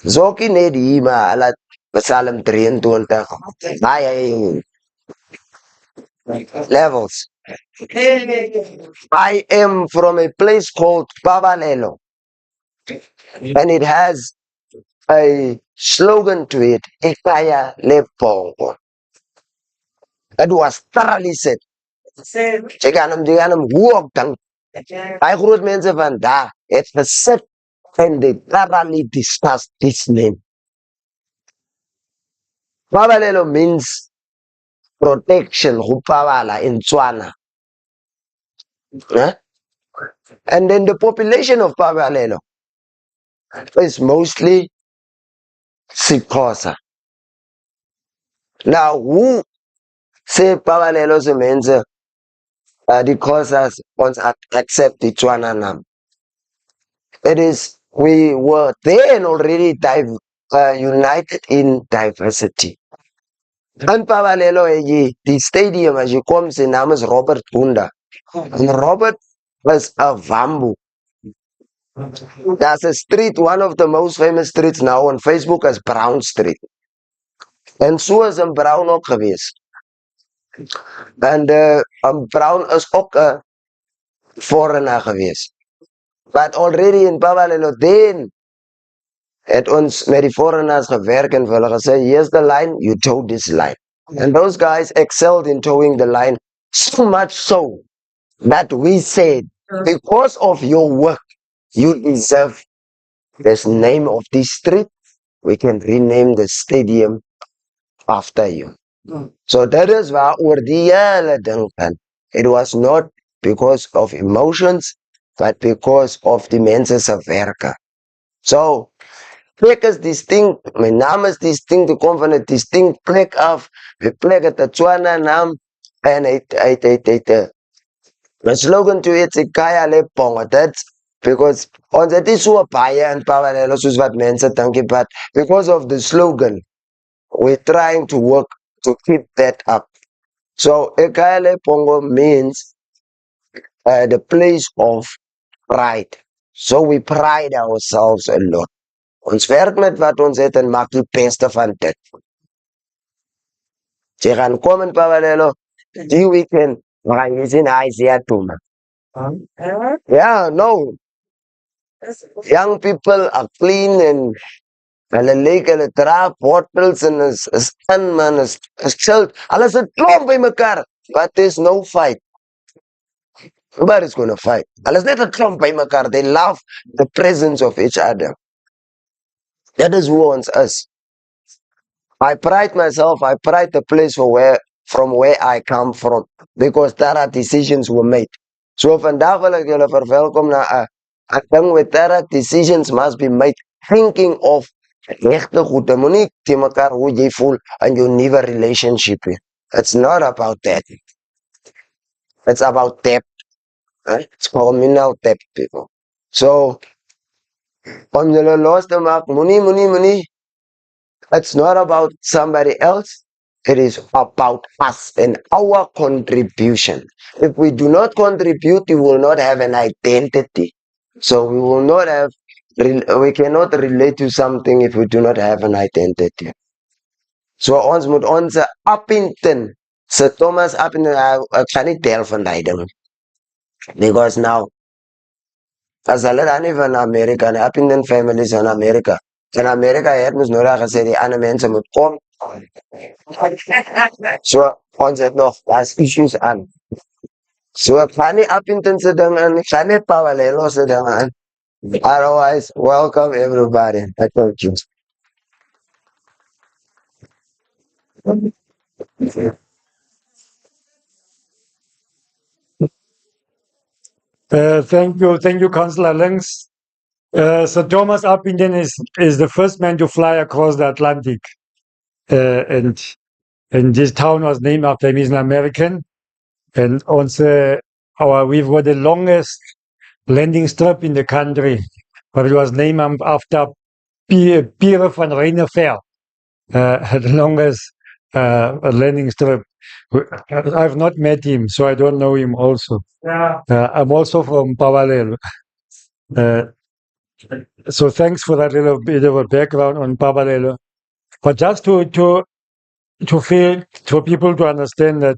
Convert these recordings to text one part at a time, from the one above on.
Zoki net hier, maar laat Psalm 23. Baie levels. I am from a place called Pabalelo, and it has a slogan to it, Ekaya Lepongo. It was thoroughly said. Jy kan hem hoe ook dan. Baie groot mense van daar het gesit and they thoroughly discussed this name. Pabalelo means protection, Rupawala in Tswana. Huh? And then the population of Pabalelo is mostly Sikosa. Now, who say Pabalelo se mense the Xhosas ons accept the Tswana nam? It is, we were then already united in diversity. In Pabalelo, the stadium, as you come, the name is Robert Gunda. And Robert was a Vambu. There's a street, one of the most famous streets now on Facebook as Brown Street. And so is Brown ook geweest. And Brown is ook een foreigner geweest. But already in Pabalelo, then het ons met die foreigners gewerk en vir hulle gesê, here's the line, you tow this line. And those guys excelled in towing the line, so much so that we said, because of your work, you deserve this name of this street. We can rename the stadium after you. So that is waaroor die hele ding gaan. It was not because of emotions, but because of die mense se werke. So, plek is distinct, my naam is distinct, die kom van 'n distinct plek af, die plek het 'n Tswana naam, en het my slogan to it, Kaya Lepongo, that's because ons het nie so baie in Pabalelo soos wat mense dink, but because of the slogan, we're trying to work to keep that up. So, Kaya Lepongo means the place of pride. So we pride ourselves a lot. Ons werk met wat ons het en maak die beste van dit. Jy gaan kom in Pabalelo, die weekend, maar jy sien hy sê toe. Yeah, no. Young people are clean and hulle lyk hulle dra bottles en is in man, is chilled. Alles het klomp by mekaar, but there's no fight. Nobody's gonna fight. Alles net 'n klomp by mekaar. They love the presence of each other. That is who ons is. I pride myself, I pride the place from where I come from, because there are decisions were made. So vandag wil ek julle verwelkom na 'n ding where there are decisions must be made, thinking of regte goede, moenie te mekaar hoe jy voel in jou nuwe relationship. It's not about that. It's about depth. It's communal depth, people. So, om julle los te maak, moenie. It's not about somebody else. It is about us and our contribution. If we do not contribute, we will not have an identity. So we will not have, we cannot relate to something if we do not have an identity. So ons moet onze Upington, Sir Thomas Upington, ek gaan nie tel van die ding. Because now, as hulle dan nie van Amerika, die Upington family is in Amerika. In Amerika het ons nodig gesê die ander mense moet kom. So, ons het nog as issues aan. So, ek gaan nie Upington se ding aan, ek gaan net Pabalelo se ding aan. Otherwise, welcome everybody. Thank you. Thank you, Councillor Lengs. Sir Thomas Upington is the first man to fly across the Atlantic, and this town was named after him. He's an American, and we've got the longest landing strip in the country, but it was named after Pierre van Reynevel, the longest landing strip. I've not met him, so I don't know him also. Yeah. I'm also from Pabalelo. So thanks for that little bit of a background on Babalelo. But just for people to understand that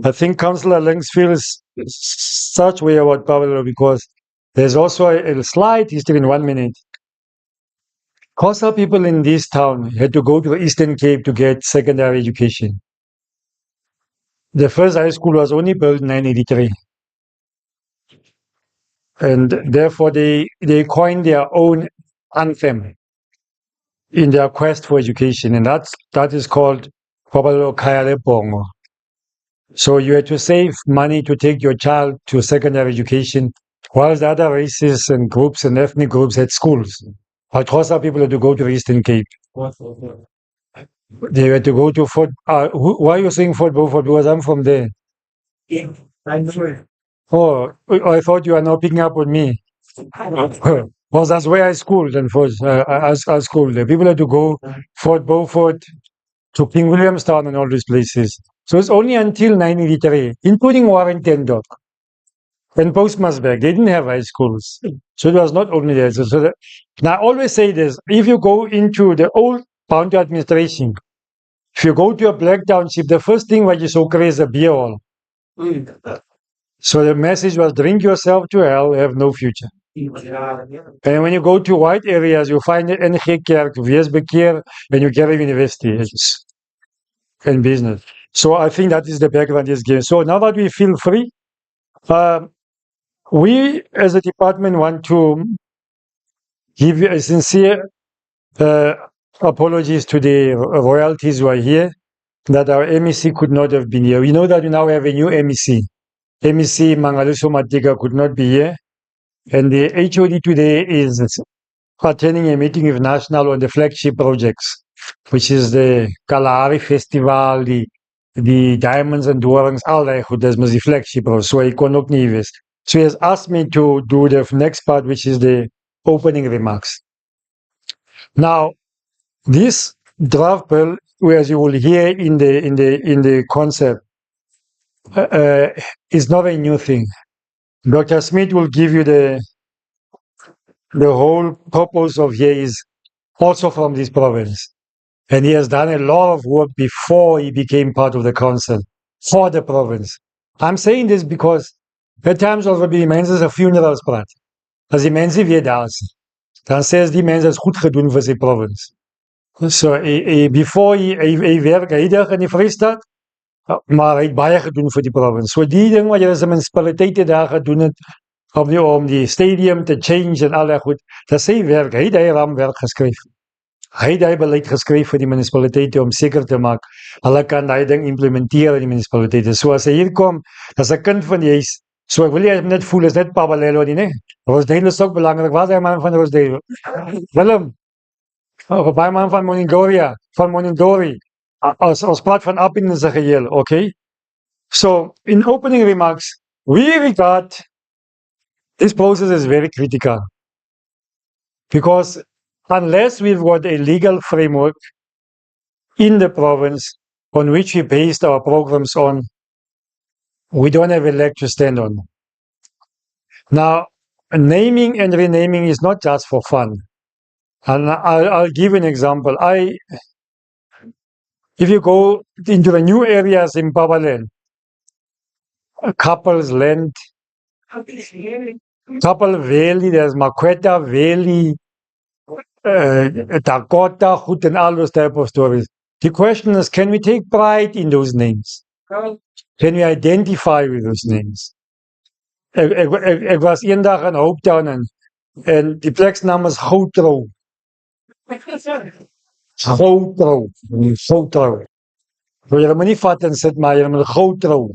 I think Councillor Lengs feels such way about Babalelo because there's also a slight history in 1 minute. Xhosa people in this town had to go to the Eastern Cape to get secondary education. The first high school was only built in 1983. And therefore they coined their own anthem in their quest for education, and that is called Babalelo Khaya le Pongo. So you had to save money to take your child to secondary education, whilst the other races and groups and ethnic groups had schools. But Xhosa people had to go to the Eastern Cape. They had to go to Fort. Why are you saying Fort Beaufort? Because I'm from there. Oh, I thought you are now picking up on me. Well, that's where I schooled, and I schooled there. People had to go Fort Beaufort to King Williamstown and all these places. So it's only until 1983, including Warrington Dock and Postmasburg, they didn't have high schools. So it was not only there. Now, I always say this, if you go into the old boundary administration, if you go to a black township, the first thing what you saw is a beer hall. So the message was, drink yourself to hell, have no future. And when you go to white areas, you find it in Kerk, Weesbekeer, and you get a university and business. So I think that is the background this game. So now that we feel free, we as a department want to give you a sincere apologies to the royalties who are here, that our MEC could not have been here. We know that we now have a new MEC. MEC Mangaliso Matika could not be here. And the HOD today is attending a meeting with National on the flagship projects, which is the Kalahari Festival, the Diamonds and Dwarings, all that, that's the flagship project. So I cannot know. So he has asked me to do the next part, which is the opening remarks. Now, this draft bill, as you will hear in the concept, is not a new thing. Dr. Smith will give you the whole purpose of here is also from this province. And he has done a lot of work before he became part of the council for the province. I'm saying this because at times of die mense se funerals praat. As die mense weer daar is, dan sê die mense is goed gedoen vir sy province. So before hy werk hydig in die Vrystaat, maar hy het baie gedoen vir die province. So die ding wat julle as munisipaliteite daar gedoen het om die stadium te change en al dat goed, dat sy werk, hy het hy raamwerk geskryf. Hy het hy beleid geskryf vir die munisipaliteite om seker te maak, hulle kan die ding implementeer in die munisipaliteite. So as hy hier kom, dat is 'n kind van die huis. So ek wil jy net voel, is net Babalelo nie, Rosedale is ook belangrik. Waar is hy man van Rosedale? Willem, baie man van Monindori. Ons praat van Upington se geheel, okay? So, in opening remarks, we regard this process as very critical because unless we've got a legal framework in the province on which we based our programs on, we don't have a leg to stand on. Now, naming and renaming is not just for fun. And I'll give an example. If you go into the new areas in Babaland, Couples Land, Couple Valley, there's Maqueta Valley, Dakota, Hood, and all those type of stories. The question is, can we take pride in those names? Can we identify with those names? Ek was eendag in Hopetown en die pleksnaam is Goutrou. Goutrou. Goutrou. So jy moet nie vat en sit, maar jy moet Goutrou.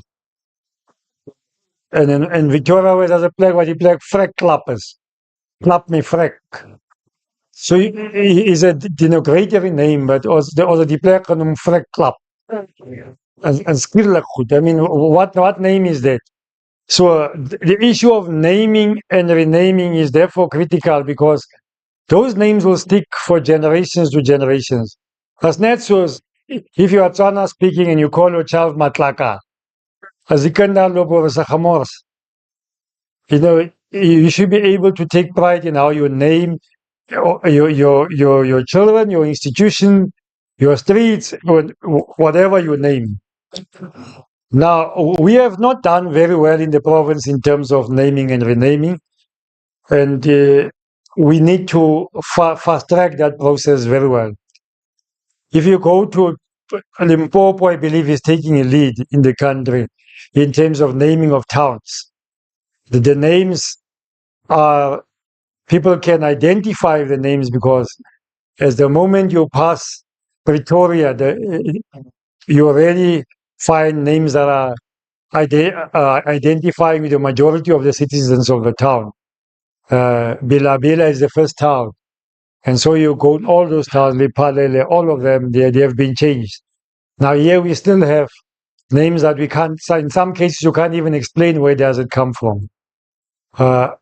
En in Victoria was daar 'n plek waar die plek Vrek klap is. Klap me Vrek. So is a denigrating name, but also die plek genoem Vrek klap. En skielik goed. I mean, what name is that? So the issue of naming and renaming is therefore critical because those names will stick for generations to generations. As net soos, if you are Tswana speaking and you call your child Matlaka, as die kind daar loop oor is 'n gemors. You know, you should be able to take pride in how you name your children, your institution, your streets, whatever you name. Now, we have not done very well in the province in terms of naming and renaming, and we need to fast track that process very well. If you go to Limpopo, I believe is taking a lead in the country in terms of naming of towns. The names are, people can identify the names because as the moment you pass Pretoria, you already find names that are identifying with the majority of the citizens of the town. Bilabela is the first town. And so you go all those towns, Lepalele, all of them, they have been changed. Now here we still have names that we can't, in some cases you can't even explain where does it come from. But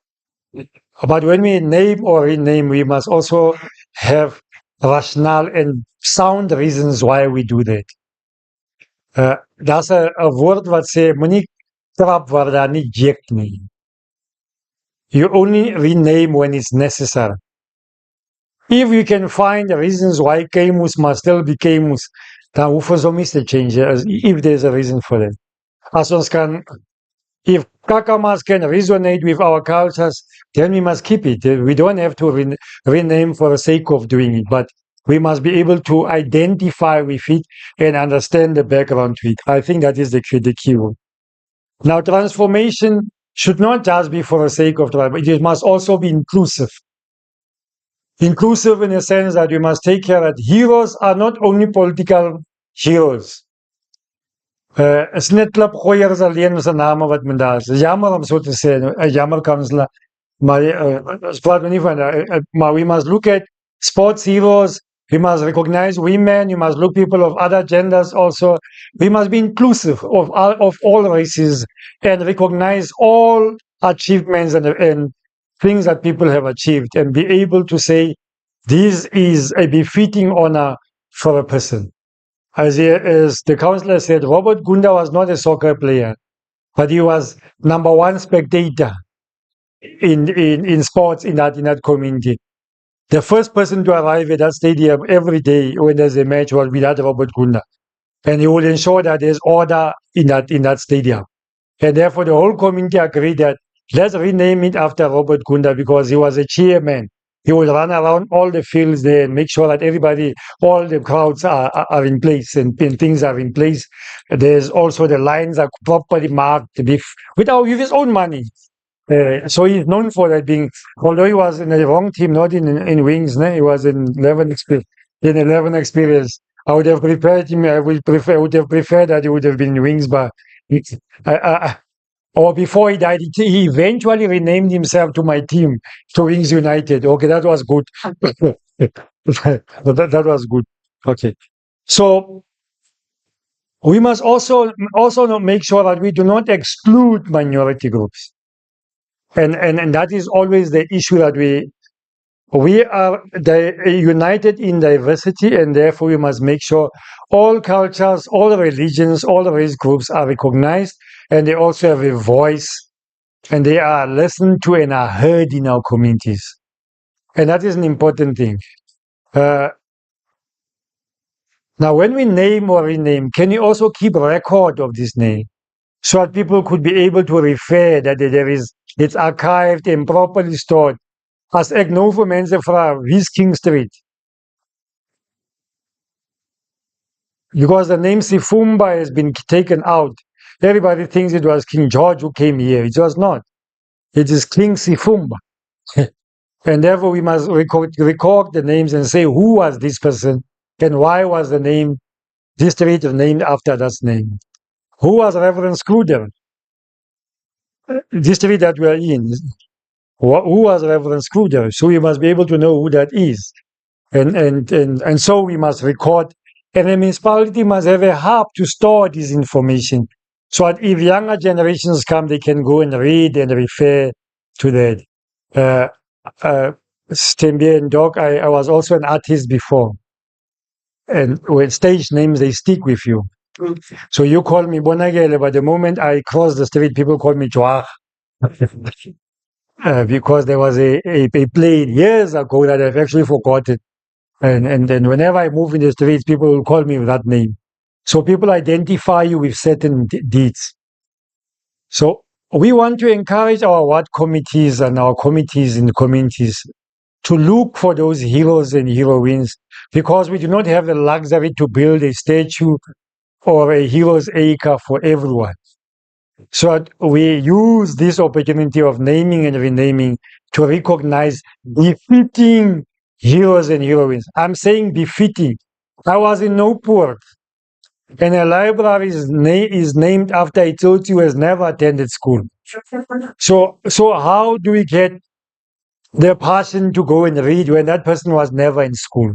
when we name or rename, we must also have rational and sound reasons why we do that. Daar's 'n woord wat sê moenie trap waar daar nie juk nie. You only rename when it's necessary. If you can find reasons why Kemus must still be Kemus, dan hoef ons hom nie te change if there's a reason for that. As ons kan, if Kakamas can resonate with our cultures, then we must keep it. We don't have to rename for the sake of doing it, but we must be able to identify with it and understand the background to it. I think that is the key word. Now, transformation should not just be for the sake of transformation. It must also be inclusive. Inclusive in the sense that we must take care that heroes are not only political heroes. Is net klipgooiers alleen se name wat men daar is. Jammer om so te sê, jammer kansela, maar ons praat nie van maar we must look at sports heroes, we must recognize women, we must look people of other genders also. We must be inclusive of all races and recognize all achievements and things that people have achieved and be able to say this is a befitting honor for a person. As the councillor said, Robert Gunda was not a soccer player, but he was number one spectator in sports in that community. The first person to arrive at that stadium every day when there's a match will be that Robert Gunda. And he will ensure that there's order in that stadium. And therefore the whole community agreed that let's rename it after Robert Gunda because he was a chairman. He would run around all the fields there and make sure that everybody, all the crowds are in place and things are in place. There's also the lines are properly marked with his own money. So he's known for that being, although he was in the wrong team, not in wings, he was in 11 experience. I would have prepared him. I would have preferred that he would have been in wings, but or before he died, he eventually renamed himself to my team, to Wings United. Okay, that was good. that was good. Okay. So we must also make sure that we do not exclude minority groups. And that is always the issue that we are united in diversity, and therefore we must make sure all cultures, all religions, all race groups are recognized, and they also have a voice, and they are listened to and are heard in our communities. And that is an important thing. Now, when we name or rename, can you also keep record of this name so that people could be able to refer that it's archived and properly stored? As ek nou vir mense vra, wie's King Street? Because the name Sifumba has been taken out. Everybody thinks it was King George who came here. It was not. It is King Sifumba. And therefore we must record the names and say who was this person and why was this street named after that name. Who was Reverend Scruder? This street that we are in. Who was Reverend Scruder? So we must be able to know who that is. And so we must record. And the municipality must have a hub to store this information so that if younger generations come, they can go and read and refer to that. Stembie and Doc, I was also an artist before. And with stage names, they stick with you. So you call me Bonagele, but the moment I cross the street, people call me Joach. because there was a plane years ago that I've actually forgotten. And whenever I move in the streets, people will call me with that name. So people identify you with certain deeds. So we want to encourage our ward committees and our committees in the communities to look for those heroes and heroines, because we do not have the luxury to build a statue or a hero's acre for everyone. So we use this opportunity of naming and renaming to recognize befitting heroes and heroines. I'm saying befitting. I was in Newport, and a library is named after a child who has never attended school. So how do we get the passion to go and read when that person was never in school?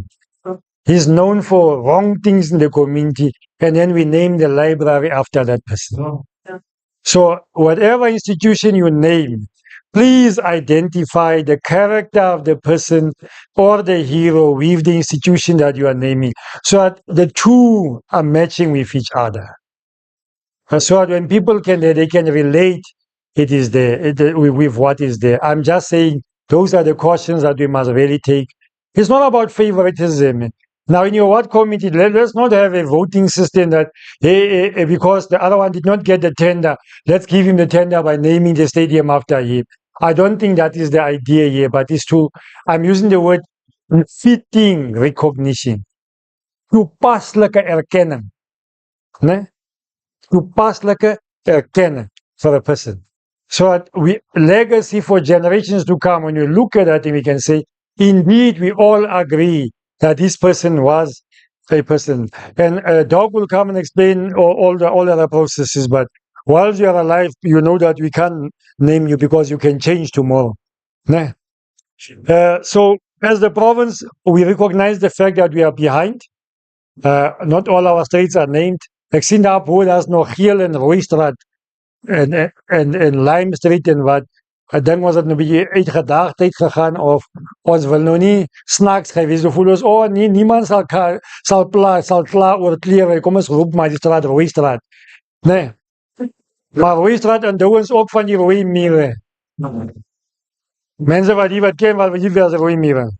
He's known for wrong things in the community, and then we name the library after that person. So whatever institution you name, please identify the character of the person or the hero with the institution that you are naming, so that the two are matching with each other. So that when people they can relate, it is there with what is there. I'm just saying those are the cautions that we must really take. It's not about favoritism. Now, in your ward committee, let's not have a voting system that, hey, because the other one did not get the tender, let's give him the tender by naming the stadium after him. I don't think that is the idea here, but it's to, I'm using the word fitting recognition. Toepaslike erkenning. Né? Toepaslike erkenning for a person. So that legacy for generations to come, when you look at that, we can say, indeed, we all agree that this person was a person. And Doug will come and explain all the other processes, but while you are alive, you know that we can't name you because you can change tomorrow. Nah. So as the province, we recognize the fact that we are behind. Not all our streets are named. Ek sien daar bo daar's nog Geel en Rooistraat en Lime Street en wat. Ek dink ons het nou 'n bietjie uitgedaagdheid gegaan of ons wil nou nie snaaks gewees of voel ons nee, niemand sal klaar oor klere. Kom ons roep maar die straat Rooistraat. Nee. Maar Rooistraat en ons ook van die rooi mure. Mense wat die wat ken wat jy vir rooi mure.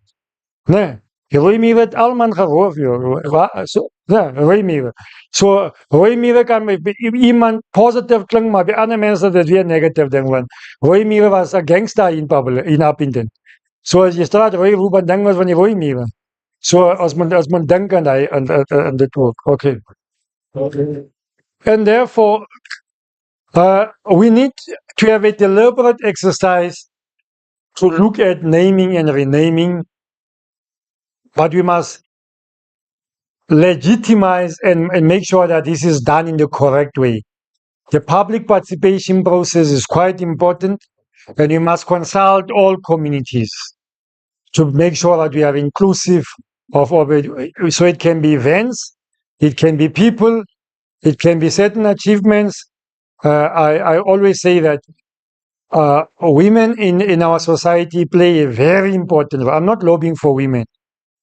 Nee. Die rooi mure het almal geroof, joh. So, ja, rooi mure. So rooi mure kan by iemand positief klink, maar by ander mense dit weer negatief ding, want rooi mure was 'n gangster in Upington. So as jy straat rooi roep, dan dink ons van die rooi mure. So as men dink aan dit ook. Okay. And therefore, we need to have a deliberate exercise to look at naming and renaming, but we must legitimize and make sure that this is done in the correct way. The public participation process is quite important, and you must consult all communities to make sure that we are inclusive of it. So it can be events, it can be people, it can be certain achievements. I always say that women in our society play a very important role. I'm not lobbying for women,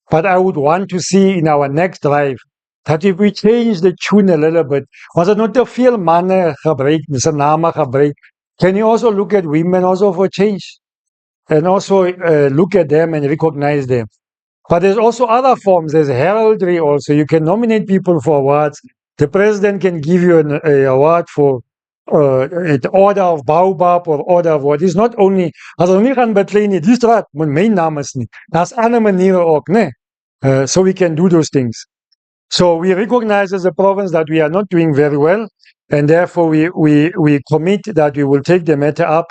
but I would want to see in our next drive that if we change the tune a little bit, was it not te veel manne gebruik, se name gebruik, can you also look at women also for change? And also look at them and recognize them. But there's also other forms. There's heraldry also. You can nominate people for awards. The president can give you an award for the Order of Baobab or Order of what. It's not only, as ons nie gaan beklei nie, die straat moet my naam is nie. Daar's ander maniere ook, né? So we can do those things. So we recognize as a province that we are not doing very well, and therefore we commit that we will take the matter up.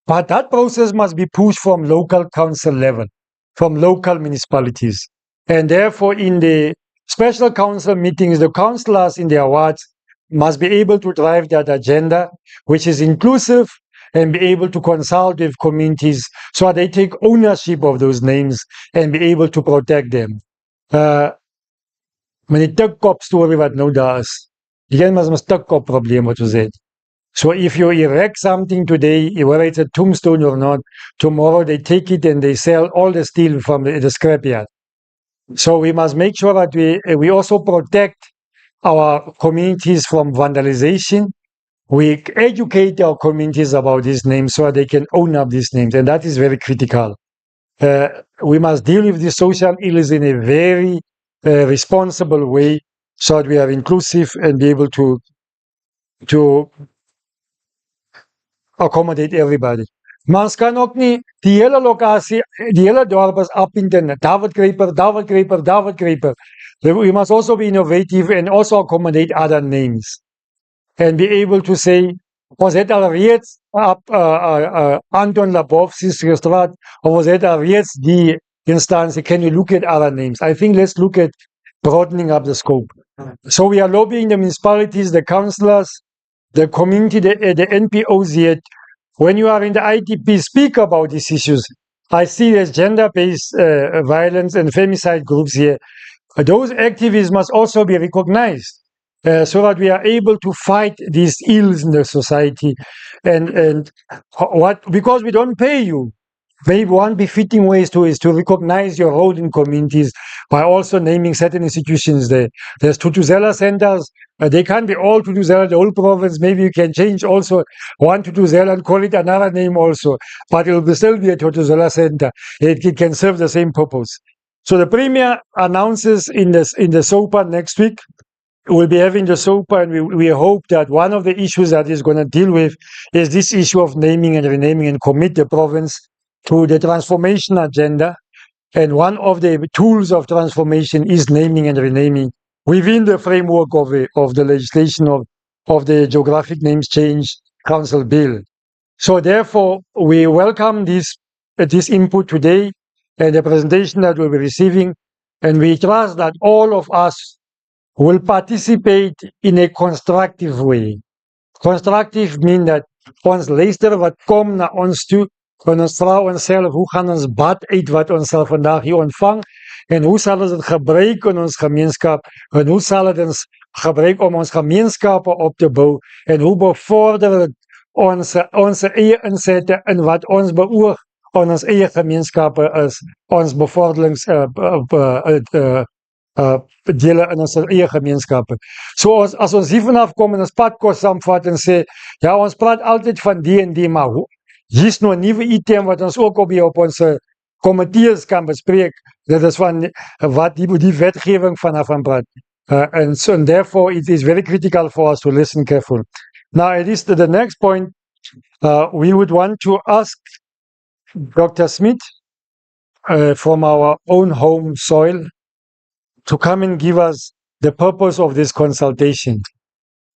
But that process must be pushed from local council level, from local municipalities. And therefore, in the special council meetings, the councillors in the awards must be able to drive that agenda, which is inclusive, and be able to consult with communities so that they take ownership of those names and be able to protect them. Met die tikkop storie wat nou daar is, jy must 'n tikkop probleem wat ons het. So if you erect something today, whether it's a tombstone or not, tomorrow they take it and they sell all the steel from the scrapyard. So we must make sure that we also protect our communities from vandalization. we educate our communities about these names so they can own up these names, and that is very critical. We must deal with the social ills in a very responsible way so that we are inclusive and be able to accommodate everybody. Maar ons kan ook nie die hele lokasie, die hele dorp is Upington, David Creeper. We must also be innovative and also accommodate other names. And be able to say, was het al reeds Anton Labovsky's straat, or was het al reeds die instantie? Can you look at other names? I think let's look at broadening up the scope. So we are lobbying the municipalities, the councillors, the community, the NPOs yet. When you are in the ITP, speak about these issues. I see there's gender-based violence and femicide groups here. Those activists must also be recognized so that we are able to fight these ills in the society. And because we don't pay you. Maybe one befitting way is to recognize your role in communities by also naming certain institutions there. There's Tutuzela centers. They can't be all Tutuzela, the whole province. Maybe you can change also one Tutuzela and call it another name also. But it will still be a Tutuzela center. It can serve the same purpose. So the Premier announces in the SOPA next week. We'll be having the SOPA, and we hope that one of the issues that is going to deal with is this issue of naming and renaming and commit the province to the transformation agenda. And one of the tools of transformation is naming and renaming within the framework of the legislation of the Geographic Names Change Council Bill. So therefore, we welcome this input today and the presentation that we'll be receiving. And we trust that all of us will participate in a constructive way. Constructive means that ons luister wat kom na ons toe, en ons vra onsself, hoe gaan ons bad uit wat ons sal vandag hier ontvang, en hoe sal ons dit gebruik in ons gemeenskap, en hoe sal dit ons gebruik om ons gemeenskappe op te bou, en hoe bevorder dit ons eie insette in wat ons beoog aan ons eie gemeenskappe is, ons bevorderings dele in ons eie gemeenskappe. So as ons hier vanaf kom en ons padkos saamvat en sê, ja, ons praat altyd van die en die, maar hier's nou 'n nuwe item wat ons ook op ons komitees kan bespreek. Dit is van wat die wetgewing vanaf van praat. And therefore it is very critical for us to listen carefully. Now it is to the next point. We would want to ask Dr. Smith from our own home soil to come and give us the purpose of this consultation.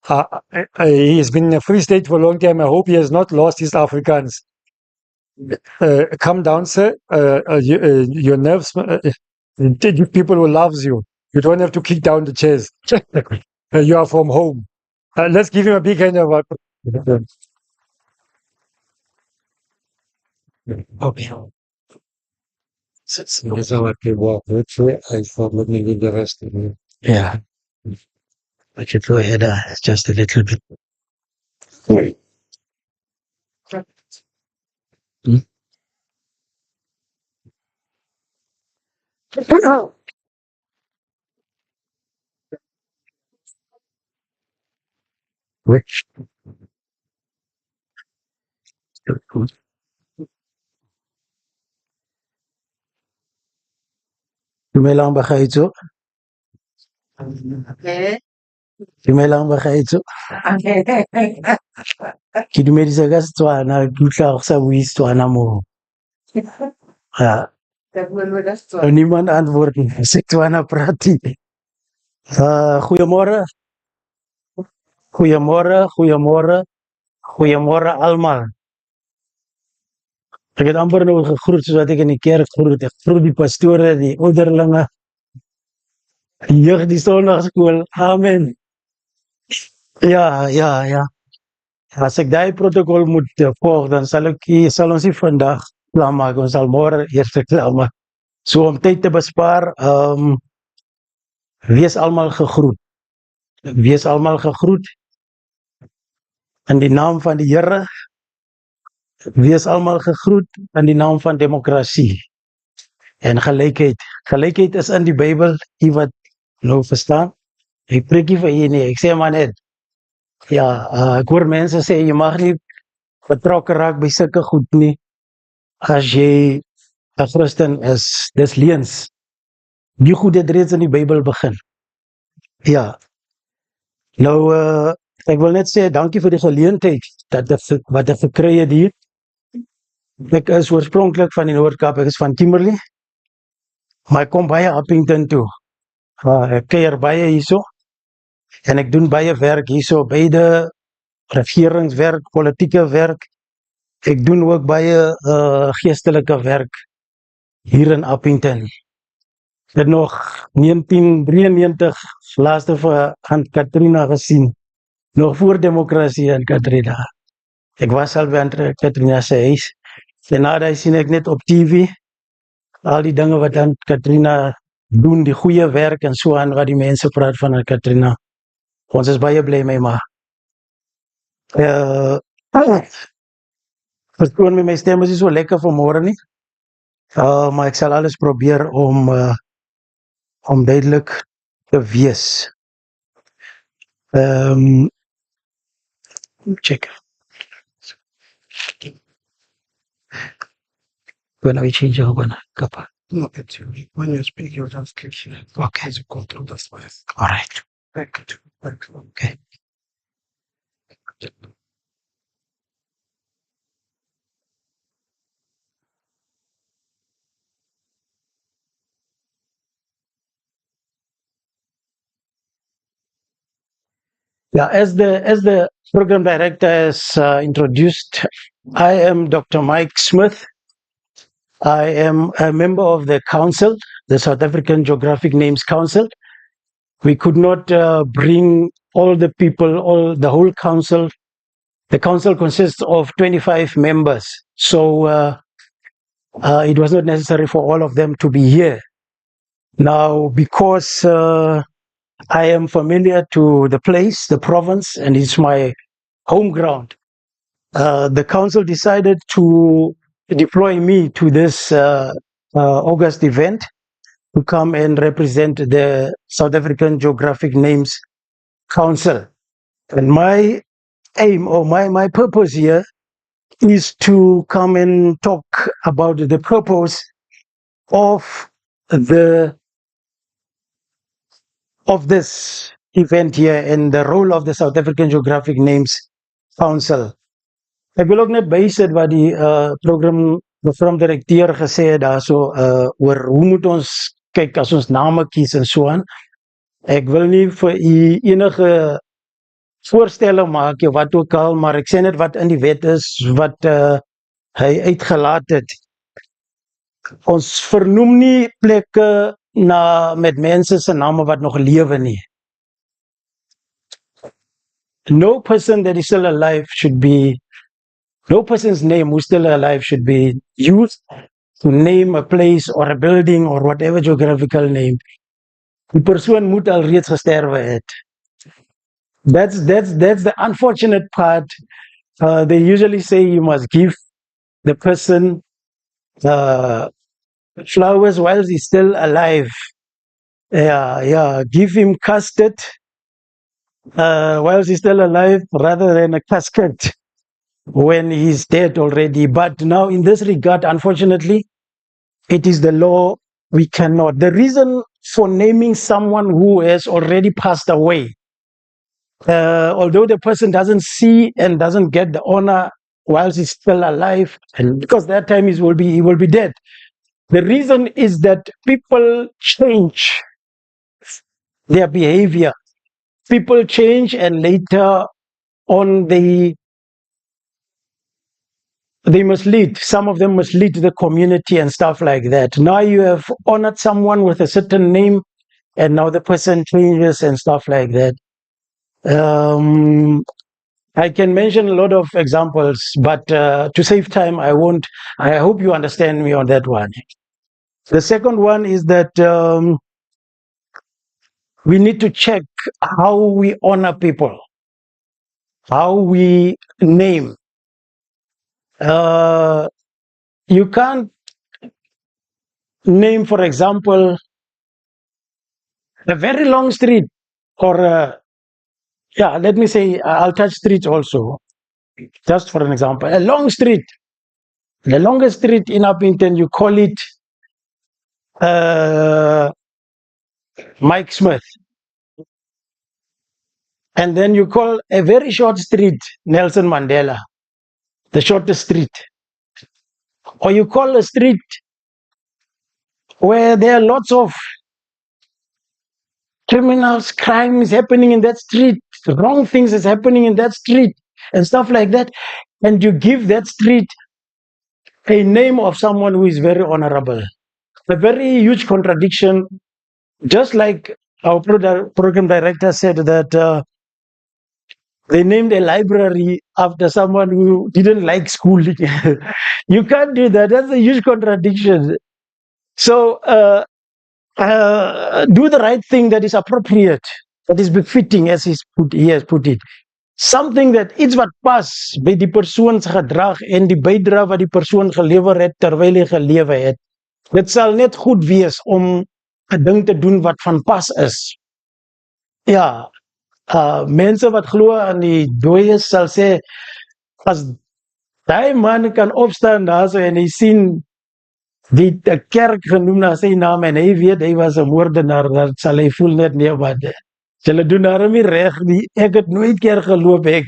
He has been in a Free State for a long time. I hope he has not lost his Afrikaans. Come down, sir. Your nerves, people who loves you. You don't have to kick down the chairs. You are from home. Let's give him a big hand of okay. That's how I can walk. I thought let me give the rest of you. Yeah. I could go ahead just a little bit. Which? Dumelang bagaetsho. Dumelang bagaetsho. Ke dumedisa ka Setswana, ke utlwa go sa bue Setswana mo. Ja. Niemand antwoord nie. Setswana praat nie. Goeiemôre. Goeiemôre almal. Ek het amper nou gegroet soos wat ek in die kerk groet. Ek groet die pastore, die ouderlinge, die jeug, die sondagskool. Amen. Ja. As ek daai protokol moet volg, dan sal ons nie vandag klaarmaak, ons sal môre eers klaarmaak. So om tyd te bespaar, wees almal gegroet. Wees almal gegroet in die naam van die Here. Wees almal gegroet in die naam van demokrasie en gelykheid. Gelykheid is in die Bybel, jy wat nou verstaan. Ek preek nie vir jy nie, ek sê maar net Ja, ek hoor mense sê jy mag nie betrokke raak by sulke goed nie as jy 'n Christen is. Dis leuns. Die goed het reeds in die Bybel begin. Ja. Nou ek wil net sê dankie vir die geleentheid wat ek gekry het hier. Ek is oorspronklik van die Noord-Kaap, ek is van Kimberley. Maar ek kom baie Upington toe. Ek kuier baie hierso en ek doen baie werk hierso, beide regeringswerk, politieke werk. Ek doen ook baie geestelike werk hier in Upington. Ek het nog 1993 laaste van Katrina gesien, nog voor demokrasie en Katrina. Ek was al by Katrina se huis. En nadat sien ek net op TV al die dinge wat aan Katrina doen, die goeie werk en so aan wat die mense praat van Katrina. Ons is baie bly mee, maar verskoon my stem is nie so lekker vanmôre nie. Maar ek sal alles probeer om duidelik te wees. Check. When I change over kappa. No, it's you. When you speak, you just click here. Okay. As you go through the slides. All right. Back to back. Okay. Yeah, as the program director has introduced, I am Dr. Mike Smith. I am a member of the council, the South African Geographic Names Council. We could not bring all the people, the whole council. The council consists of 25 members, so it was not necessary for all of them to be here. Now, because I am familiar to the place, the province, and it's my home ground, the council decided to deploy me to this August event to come and represent the South African Geographic Names Council. And my aim or my purpose here is to come and talk about the purpose of this event here and the role of the South African Geographic Names Council. Ek wil ook net bysit wat die program mevrou direkteur gesê het daarso oor hoe moet ons kyk as ons name kies en so aan. Ek wil nie vir u enige voorstelle maak of wat ook al, maar ek sê net wat in die wet is wat hy uitgelaat het. Ons vernoem nie plekke met mense se name wat nog lewe nie. No person that is still alive no person's name who's still alive should be used to name a place or a building or whatever geographical name. Die persoon moet al reeds gesterwe het. That's the unfortunate part. They usually say you must give the person flowers while he's still alive. Give him custard while he's still alive rather than a casket when he's dead already. But now in this regard, unfortunately, it is the law. We cannot. The reason for naming someone who has already passed away, although the person doesn't see and doesn't get the honor whilst he's still alive, and because that time he will be dead. The reason is that people change their behavior. People change, and later on they mislead. Some of them mislead the community and stuff like that. Now you have honored someone with a certain name, and now the person changes and stuff like that. I can mention a lot of examples, but to save time, I won't. I hope you understand me on that one. The second one is that we need to check how we honor people, how we name. You can't name, for example, a very long street or Yeah, let me say, I'll touch streets also, just for an example. A long street, the longest street in Upington, you call it uh, Mike Smith. And then you call a very short street Nelson Mandela, the shortest street. Or you call a street where there are lots of criminals, crimes happening in that street, wrong things is happening in that street, and stuff like that. And you give that street a name of someone who is very honorable. A very huge contradiction, just like our program director said that they named a library after someone who didn't like school. You can't do that. That's a huge contradiction. So do the right thing that is appropriate, that is befitting, as he has put it. Something that iets wat pas by die persoon se gedrag en die bydrae wat die persoon gelewer het terwyl hy gelewe het. Dit sal net goed wees om 'n ding te doen wat van pas is. Ja, mense wat glo aan die dooies sal sê, as daai man kan opstaan daar so en hy sien die kerk genoem na sy naam en hy weet hy was 'n moordenaar, dan sal hy voel net nee, wat hulle doen daarom nie reg nie. Ek het nooit kerk geloop ek.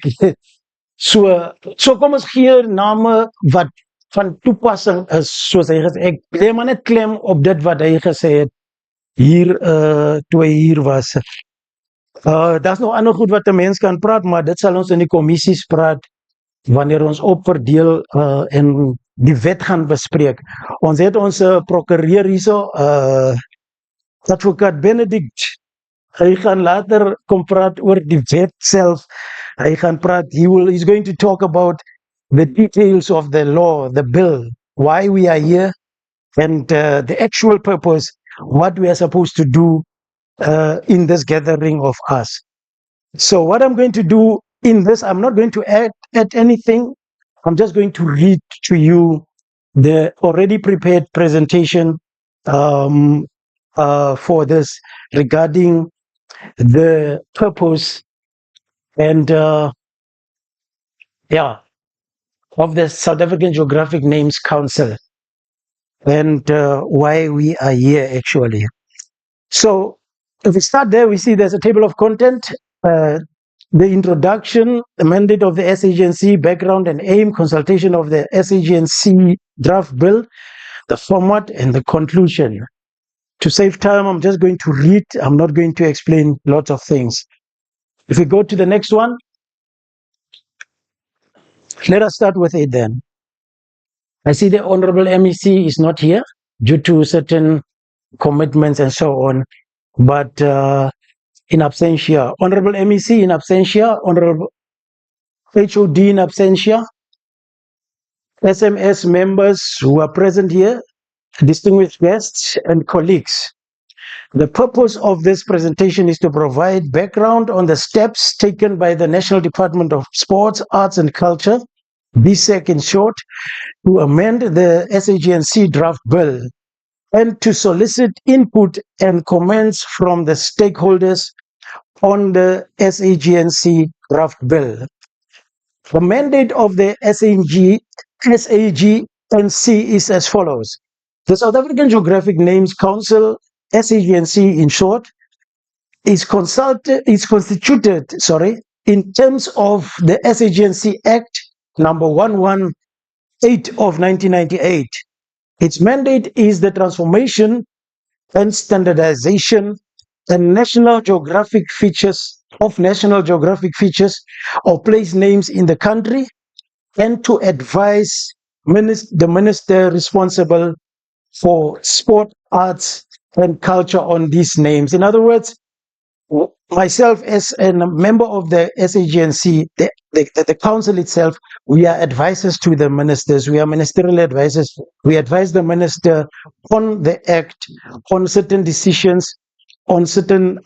So kom ons gee name wat van toepassing is, soos hy gesê. Ek lê maar net klem op dit wat hy gesê het hier toe hy hier was. Daar's nog ander goed wat 'n mens kan praat, maar dit sal ons in die kommissies praat wanneer ons opverdeel en die wet gaan bespreek. Ons het ons prokureur hierso, advokaat Benedict. Hy gaan later kom praat oor die wet self. Hy gaan praat, he's going to talk about the details of the law, the bill, why we are here, and the actual purpose, what we are supposed to do in this gathering of us. So what I'm going to do in this, I'm not going to add anything. I'm just going to read to you the already prepared presentation for this regarding the purpose and of the South African Geographic Names Council and why we are here actually. So if we start there, we see there's a table of content, the introduction, the mandate of the SAGNC, background and aim, consultation of the SAGNC draft bill, the format, and the conclusion. To save time, I'm just going to read. I'm not going to explain lots of things. If we go to the next one, let us start with it then. I see the Honorable MEC is not here due to certain commitments and so on, but in absentia. Honorable MEC in absentia, Honorable HOD in absentia, SMS members who are present here, distinguished guests and colleagues. The purpose of this presentation is to provide background on the steps taken by the National Department of Sports, Arts and Culture, BSEC in short, to amend the SAGNC draft bill and to solicit input and comments from the stakeholders on the SAGNC draft bill. The mandate of the SAGNC is as follows. The South African Geographic Names Council, SAGNC in short, is constituted in terms of the SAGNC Act number 118 of 1998. Its mandate is the transformation and standardization and national geographic features or place names in the country, and to advise the minister responsible for sport, arts, and culture on these names. In other words, myself as a member of the SAGNC, the council itself, we are advisors to the ministers. We are ministerial advisors. We advise the minister on the act, on certain decisions, on certain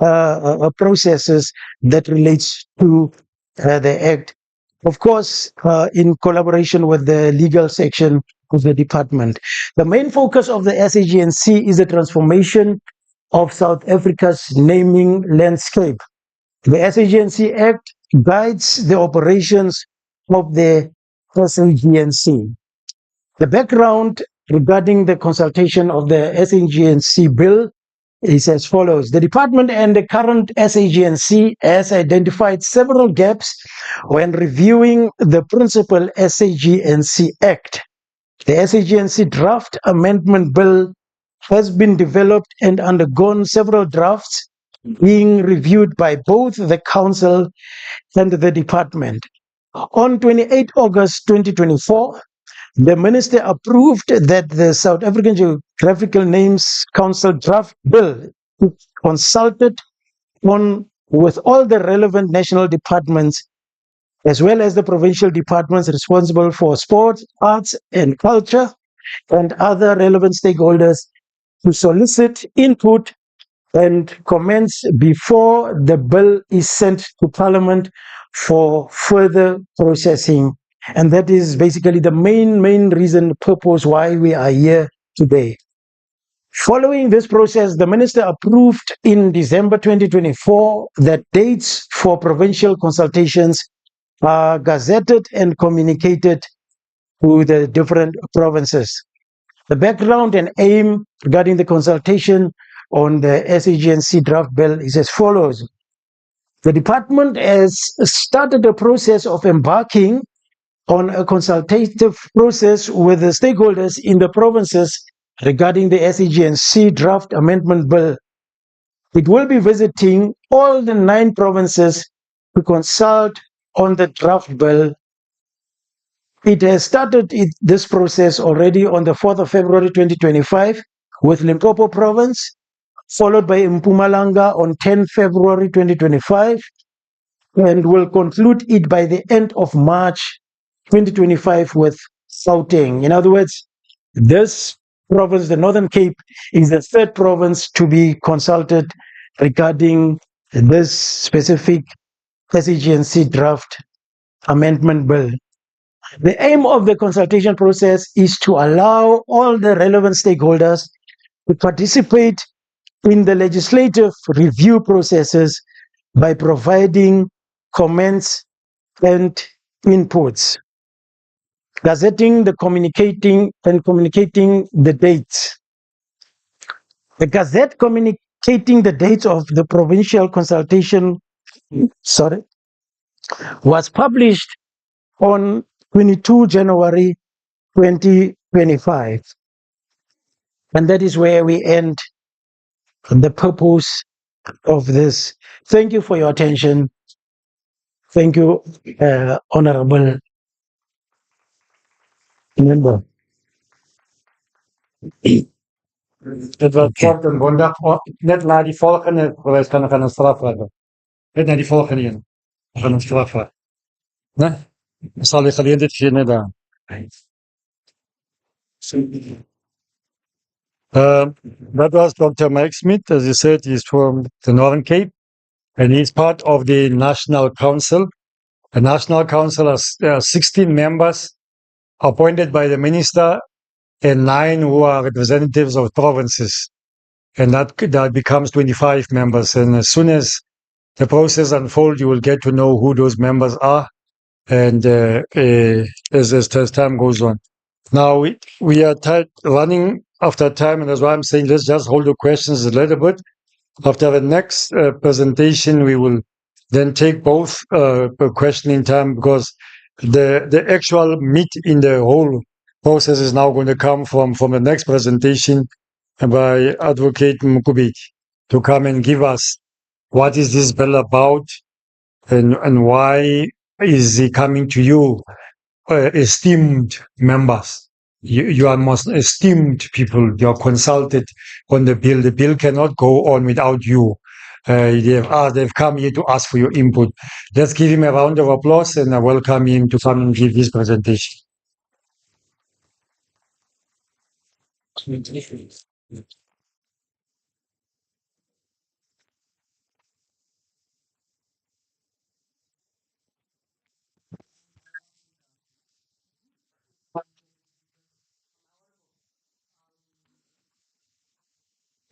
processes that relates to the act. Of course, in collaboration with the legal section of the department. The main focus of the SAGNC is the transformation of South Africa's naming landscape. The SAGNC Act guides the operations of the SAGNC. The background regarding the consultation of the SAGNC bill is as follows. The department and the current SAGNC has identified several gaps when reviewing the principal SAGNC Act. The SAGNC draft amendment bill has been developed and undergone several drafts being reviewed by both the council and the department. On 28 August 2024, the minister approved that the South African Geographical Names Council draft bill be consulted on with all the relevant national departments as well as the provincial departments responsible for sports, arts and culture and other relevant stakeholders to solicit input and comments before the bill is sent to Parliament for further processing. And that is basically the main reason, purpose why we are here today. Following this process, the minister approved in December 2024 that dates for provincial consultations are gazetted and communicated to the different provinces. The background and aim regarding the consultation on the SAGNC draft bill is as follows. The department has started a process of embarking on a consultative process with the stakeholders in the provinces regarding the SAGNC draft amendment bill. It will be visiting all the 9 provinces to consult on the draft bill. It has started this process already on the 4th of February 2025 with Limpopo province, followed by Mpumalanga on 10 February 2025, and will conclude it by the end of March 2025 with Gauteng. In other words, this province, the Northern Cape, is the 3rd province to be consulted regarding this specific SAGNC draft amendment bill. The aim of the consultation process is to allow all the relevant stakeholders to participate in the legislative review processes by providing comments and inputs, gazetting, the communicating the dates. The gazette communicating the dates of the provincial consultation, was published on 22 January 2025. And that is where we end the purpose of this. Thank you for your attention. Thank you, Honorable Member. Dit was kort en bondig. Net na die volgende, wij gaan een strafvragen. Net na die volgende een. We gaan een strafvragen. Nee? Dan zal je geleendheid geven net aan. That was Dr. Mike Smith. As you said, he's from the Northern Cape and he's part of the National Council. The National Council has 16 members appointed by the minister and 9 who are representatives of provinces. And that becomes 25 members. And as soon as the process unfolds, you will get to know who those members are. And as time goes on. Now, we are running after time, and that's why I'm saying let's just hold the questions a little bit. After the next presentation, we will then take both questioning time because the actual meat in the whole process is now going to come from the next presentation by Advocate Mukubeti to come and give us what is this bill about and why is he coming to you, esteemed members. You are most esteemed people. You are consulted on the bill. The bill cannot go on without you. They've come here to ask for your input. Let's give him a round of applause and I welcome him to come and give his presentation.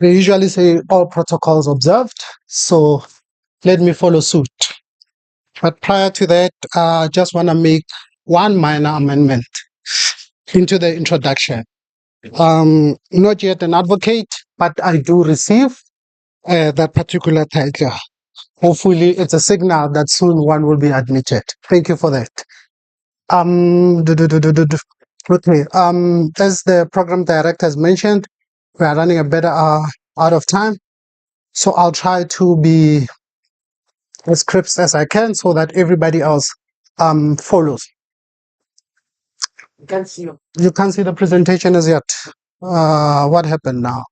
We usually say all protocols observed. So let me follow suit. But prior to that, I just want to make one minor amendment into the introduction. Not yet an advocate, but I do receive that particular title. Hopefully, it's a signal that soon one will be admitted. Thank you for that. Okay. As the program director has mentioned, we are running a bit out of time, so I'll try to be as crisp as I can so that everybody else follows. You can't see the presentation as yet. What happened now?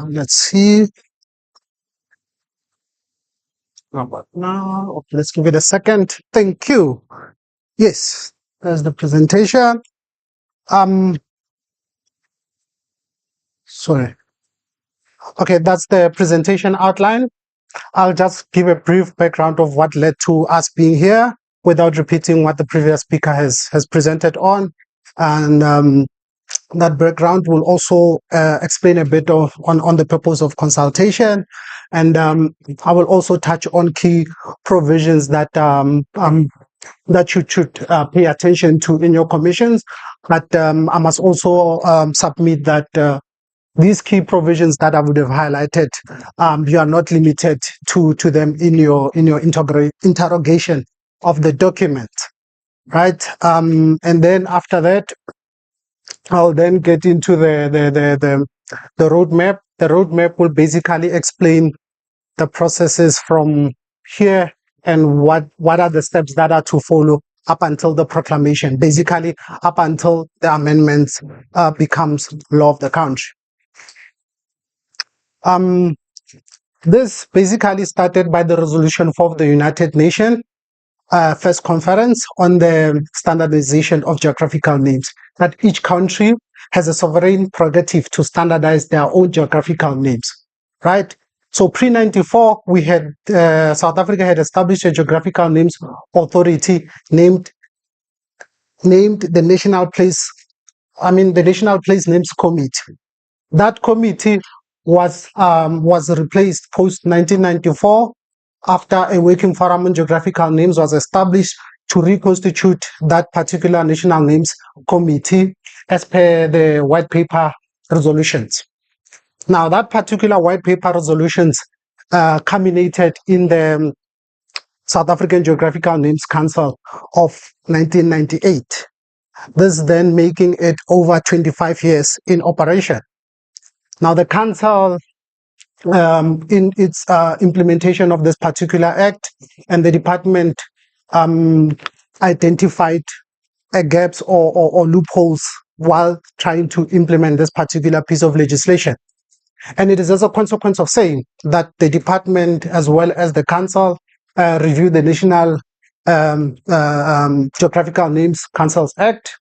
Let's see. Now, okay, let's give it a second. Thank you. Yes, there's the presentation. Sorry. Okay, that's the presentation outline. I'll just give a brief background of what led to us being here without repeating what the previous speaker has presented on. And that background will also explain a bit on the purpose of consultation. And I will also touch on key provisions that that you should pay attention to in your commissions. But I must also submit that these key provisions that I would have highlighted, you are not limited to them in your interrogation of the document, right? And then after that, I'll then get into the roadmap. The roadmap will basically explain the processes from here and what are the steps that are to follow up until the proclamation, basically up until the amendments becomes law of the country. This basically started by the resolution of the United Nations first conference on the standardization of geographical names, that each country has a sovereign prerogative to standardize their own geographical names, right? So pre-94, we had, South Africa had established a geographical names authority named the National Place Names Committee. That committee was replaced post 1994 after a working forum on geographical names was established to reconstitute that particular national names committee as per the white paper resolutions. Now, that particular white paper resolutions culminated in the South African Geographical Names Council of 1998. This then making it over 25 years in operation. Now, the council, in its implementation of this particular act, and the department identified gaps or loopholes while trying to implement this particular piece of legislation. And it is as a consequence of saying that the department, as well as the council, reviewed the National Geographical Names Councils Act,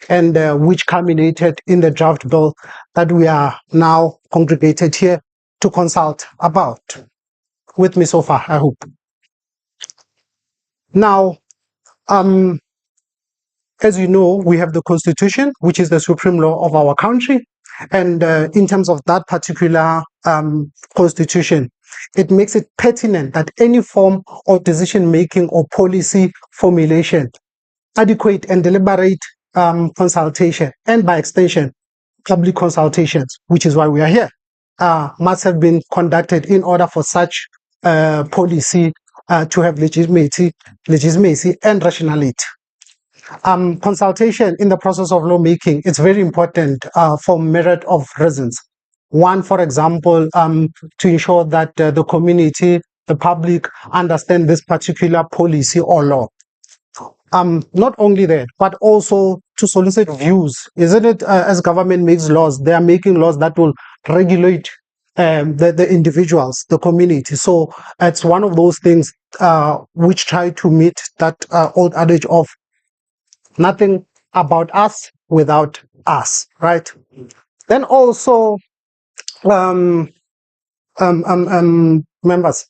and which culminated in the draft bill that we are now congregated here to consult about. With me so far, I hope. Now, as you know, we have the Constitution, which is the supreme law of our country. And in terms of that particular Constitution, it makes it pertinent that any form of decision-making or policy formulation, adequate and deliberate consultation, and by extension, public consultations, which is why we are here, must have been conducted in order for such policy to have legitimacy and rationality. Consultation in the process of lawmaking is very important for merit of reasons. One, for example, to ensure that the community, the public, understand this particular policy or law. Not only that, but also to solicit views. Isn't it, as government makes laws, they are making laws that will regulate the individuals, the community. So it's one of those things which try to meet that old adage of nothing about us without us, right? Then also, members,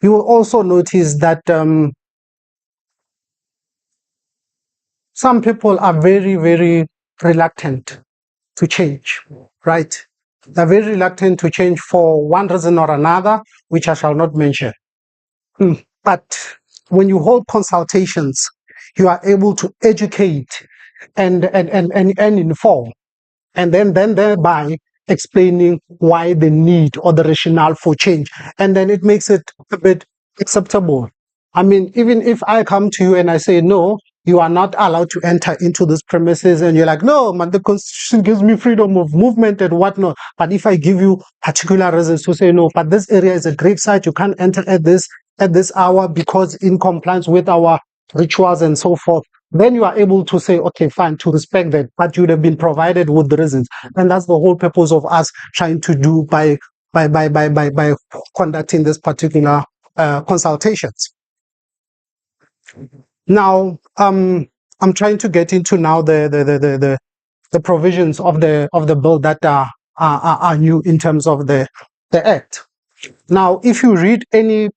you will also notice that some people are very, very reluctant to change, right? They're very reluctant to change for one reason or another, which I shall not mention. But when you hold consultations, you are able to educate and inform, and then thereby explaining why the need or the rationale for change, and then it makes it a bit acceptable. I mean, even if I come to you and I say, no, you are not allowed to enter into this premises, and you're like, no, man, the constitution gives me freedom of movement and whatnot. But if I give you particular reasons to say, no, but this area is a grave site, you can't enter at this hour because in compliance with our rituals and so forth, then you are able to say, okay, fine, to respect that, but you would have been provided with the reasons. And that's the whole purpose of us trying to do by conducting this particular consultations. Now, I'm trying to get into now the provisions of the bill that are new in terms of the act. Now, if you read any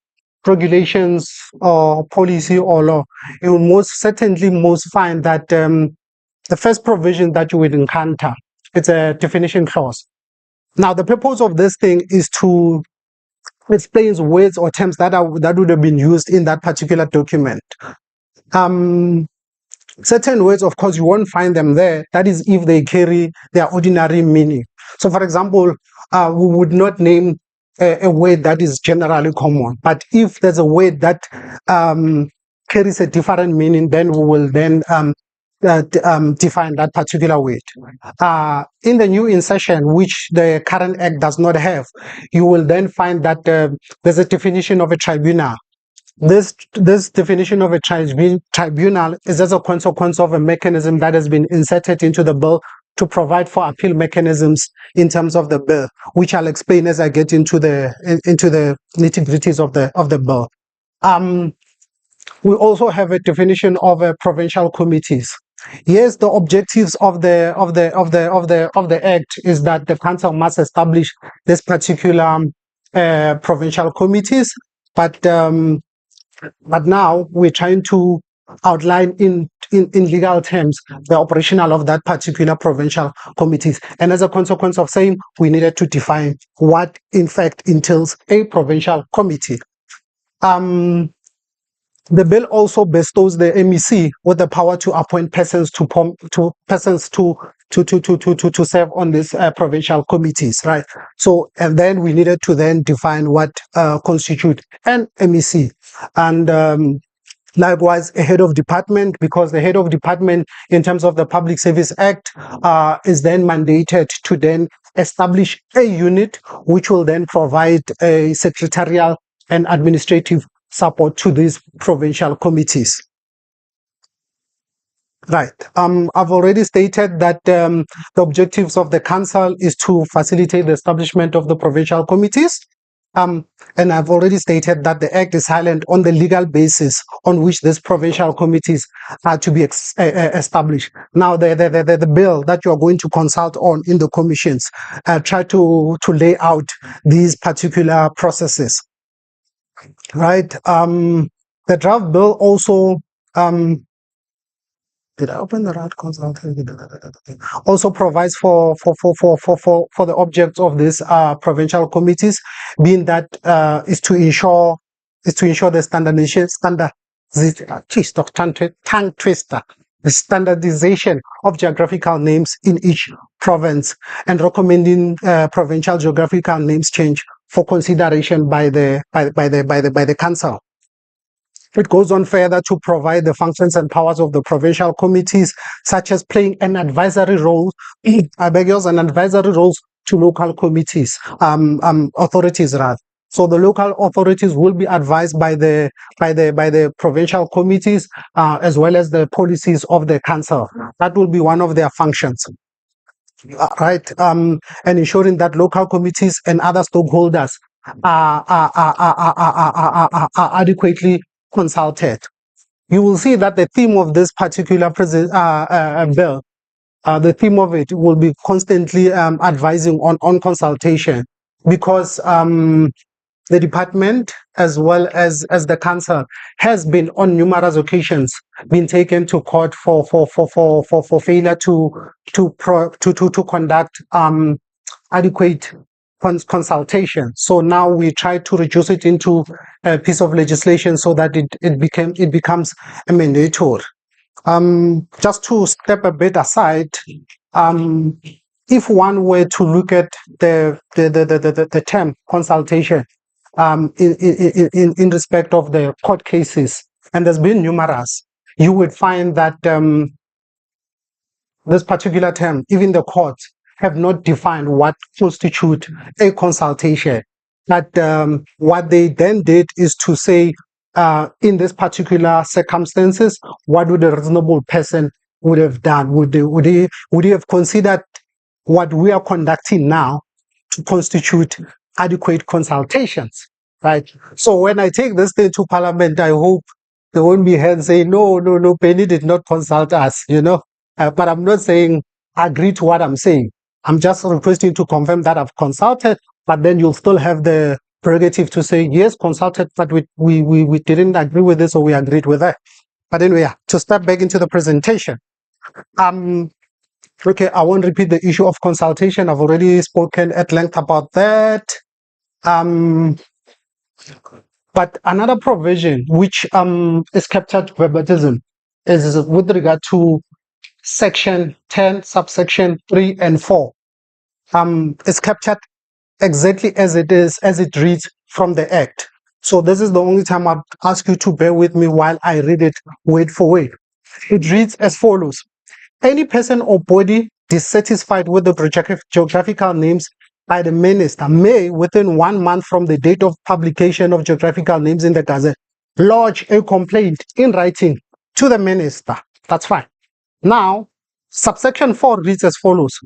regulations or policy or law, you will most find that the first provision that you will encounter, it's a definition clause. Now, the purpose of this thing is to explain words or terms that would have been used in that particular document. Certain words, of course, you won't find them there. That is if they carry their ordinary meaning. So, for example, we would not name a word that is generally common. But if there's a word that carries a different meaning, then we will then define that particular word. In the new insertion, which the current act does not have, you will then find that there's a definition of a tribunal. This definition of a tribunal is as a consequence of a mechanism that has been inserted into the bill to provide for appeal mechanisms in terms of the bill, which I'll explain as I get into the nitty-gritties of the bill. We also have a definition of provincial committees. Yes, the objectives of the act is that the council must establish this particular provincial committees, but now we're trying to outline in legal terms the operational of that particular provincial committees. And as a consequence of saying, we needed to define what in fact entails a provincial committee. The bill also bestows the MEC with the power to appoint persons to serve on these provincial committees, right? So, and then we needed to then define what constitute an MEC, and likewise a head of department, because the head of department in terms of the Public Service Act is then mandated to then establish a unit which will then provide a secretarial and administrative support to these provincial committees. Right. I've already stated that the objectives of the council is to facilitate the establishment of the provincial committees. And I've already stated that the Act is silent on the legal basis on which these provincial committees are to be established. Now, the bill that you are going to consult on in the commissions try to lay out these particular processes. Right. The draft bill also did I open the right consultative? Also provides for the objects of these provincial committees, being that is to ensure the standardization of geographical names in each province, and recommending provincial geographical names change for consideration by the council. It goes on further to provide the functions and powers of the provincial committees, such as playing an advisory role, an advisory roles to local committees, authorities rather. So the local authorities will be advised by the provincial committees, as well as the policies of the council. That will be one of their functions. Right, and ensuring that local committees and other stakeholders are adequately consulted. You will see that the theme of this particular bill, the theme of it will be constantly advising on consultation, because the department as well as the council has been on numerous occasions been taken to court for failure to conduct adequate consultation. So now we try to reduce it into a piece of legislation so that it becomes a mandatory. Just to step a bit aside, if one were to look at the term consultation in respect of the court cases, and there's been numerous, you would find that this particular term, even the courts have not defined what constitutes a consultation. But what they then did is to say, in this particular circumstances, what would a reasonable person would have done? Would he have considered what we are conducting now to constitute adequate consultations, right? So when I take this thing to Parliament, I hope there won't be hands saying, no, Penny did not consult us, but I'm not saying agree to what I'm saying. I'm just requesting to confirm that I've consulted, but then you'll still have the prerogative to say, yes, consulted, but we didn't agree with this or we agreed with that. But anyway, to step back into the presentation. Okay, I won't repeat the issue of consultation. I've already spoken at length about that. But another provision which is captured verbatim is with regard to section 10, subsection 3 and 4. It's captured exactly as it is, as it reads from the Act. So this is the only time I'll ask you to bear with me while I read it word for word. It reads as follows. Any person or body dissatisfied with the geographical names by the minister may, within 1 month from the date of publication of geographical names in the Gazette, lodge a complaint in writing to the minister. That's fine. Now, subsection 4 reads as follows.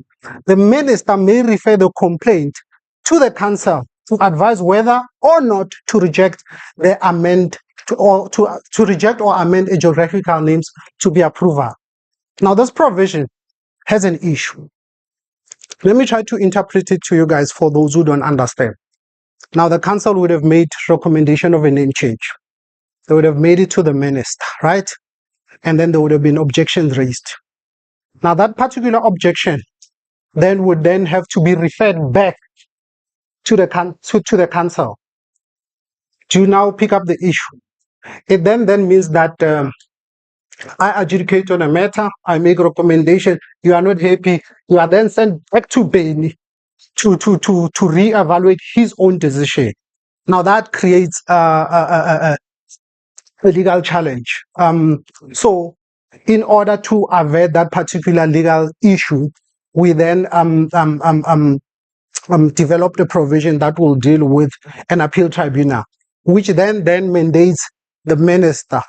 The minister may refer the complaint to the council to advise whether or not to reject the amend to reject or amend a geographical names to be approval. Now, this provision has an issue. Let me try to interpret it to you guys for those who don't understand. Now, the council would have made recommendation of a name change. They would have made it to the minister, right? And then there would have been objections raised. Now, that particular objection would then have to be referred back to the council. Do you now pick up the issue? It then means that I adjudicate on a matter, I make recommendation, you are not happy, you are then sent back to Benny to reevaluate his own decision. Now that creates a legal challenge. So in order to avert that particular legal issue, we then developed a provision that will deal with an appeal tribunal, which then mandates the minister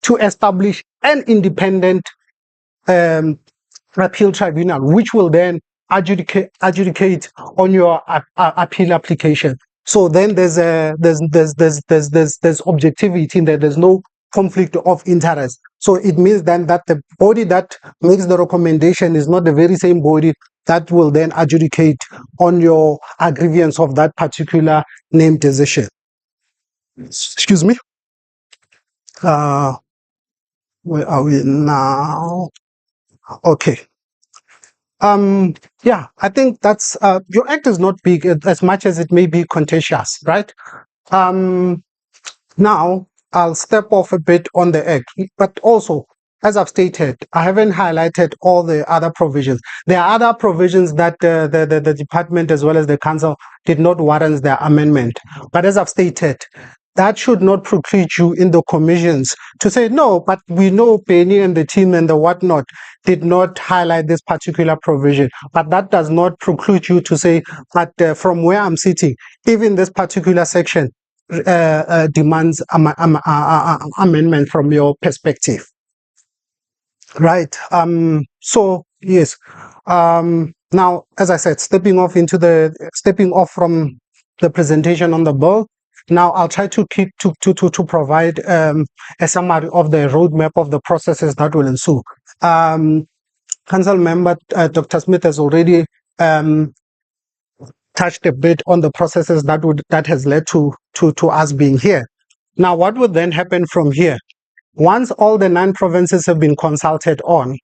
to establish an independent appeal tribunal, which will then adjudicate on your appeal application. So then there's objectivity in there. There's no conflict of interest. So it means then that the body that makes the recommendation is not the very same body that will then adjudicate on your aggrievance of that particular named decision. Excuse me. Where are we now? Okay. Yeah, I think that's your act is not big as much as it may be contentious, right? Now I'll step off a bit on the act, but also, as I've stated, I haven't highlighted all the other provisions. There are other provisions that the department as well as the council did not warrant their amendment. But as I've stated, that should not preclude you in the commissions to say, no, but we know Penny and the team and the whatnot did not highlight this particular provision. But that does not preclude you to say that from where I'm sitting, even this particular section demands amendment from your perspective. Right. So yes. Now, as I said, stepping off from the presentation on the bill. Now I'll try to keep to provide a summary of the roadmap of the processes that will ensue. Council member Dr. Smith has already touched a bit on the processes that has led to us being here. Now, what would then happen from here? Once all the 9 provinces have been consulted on,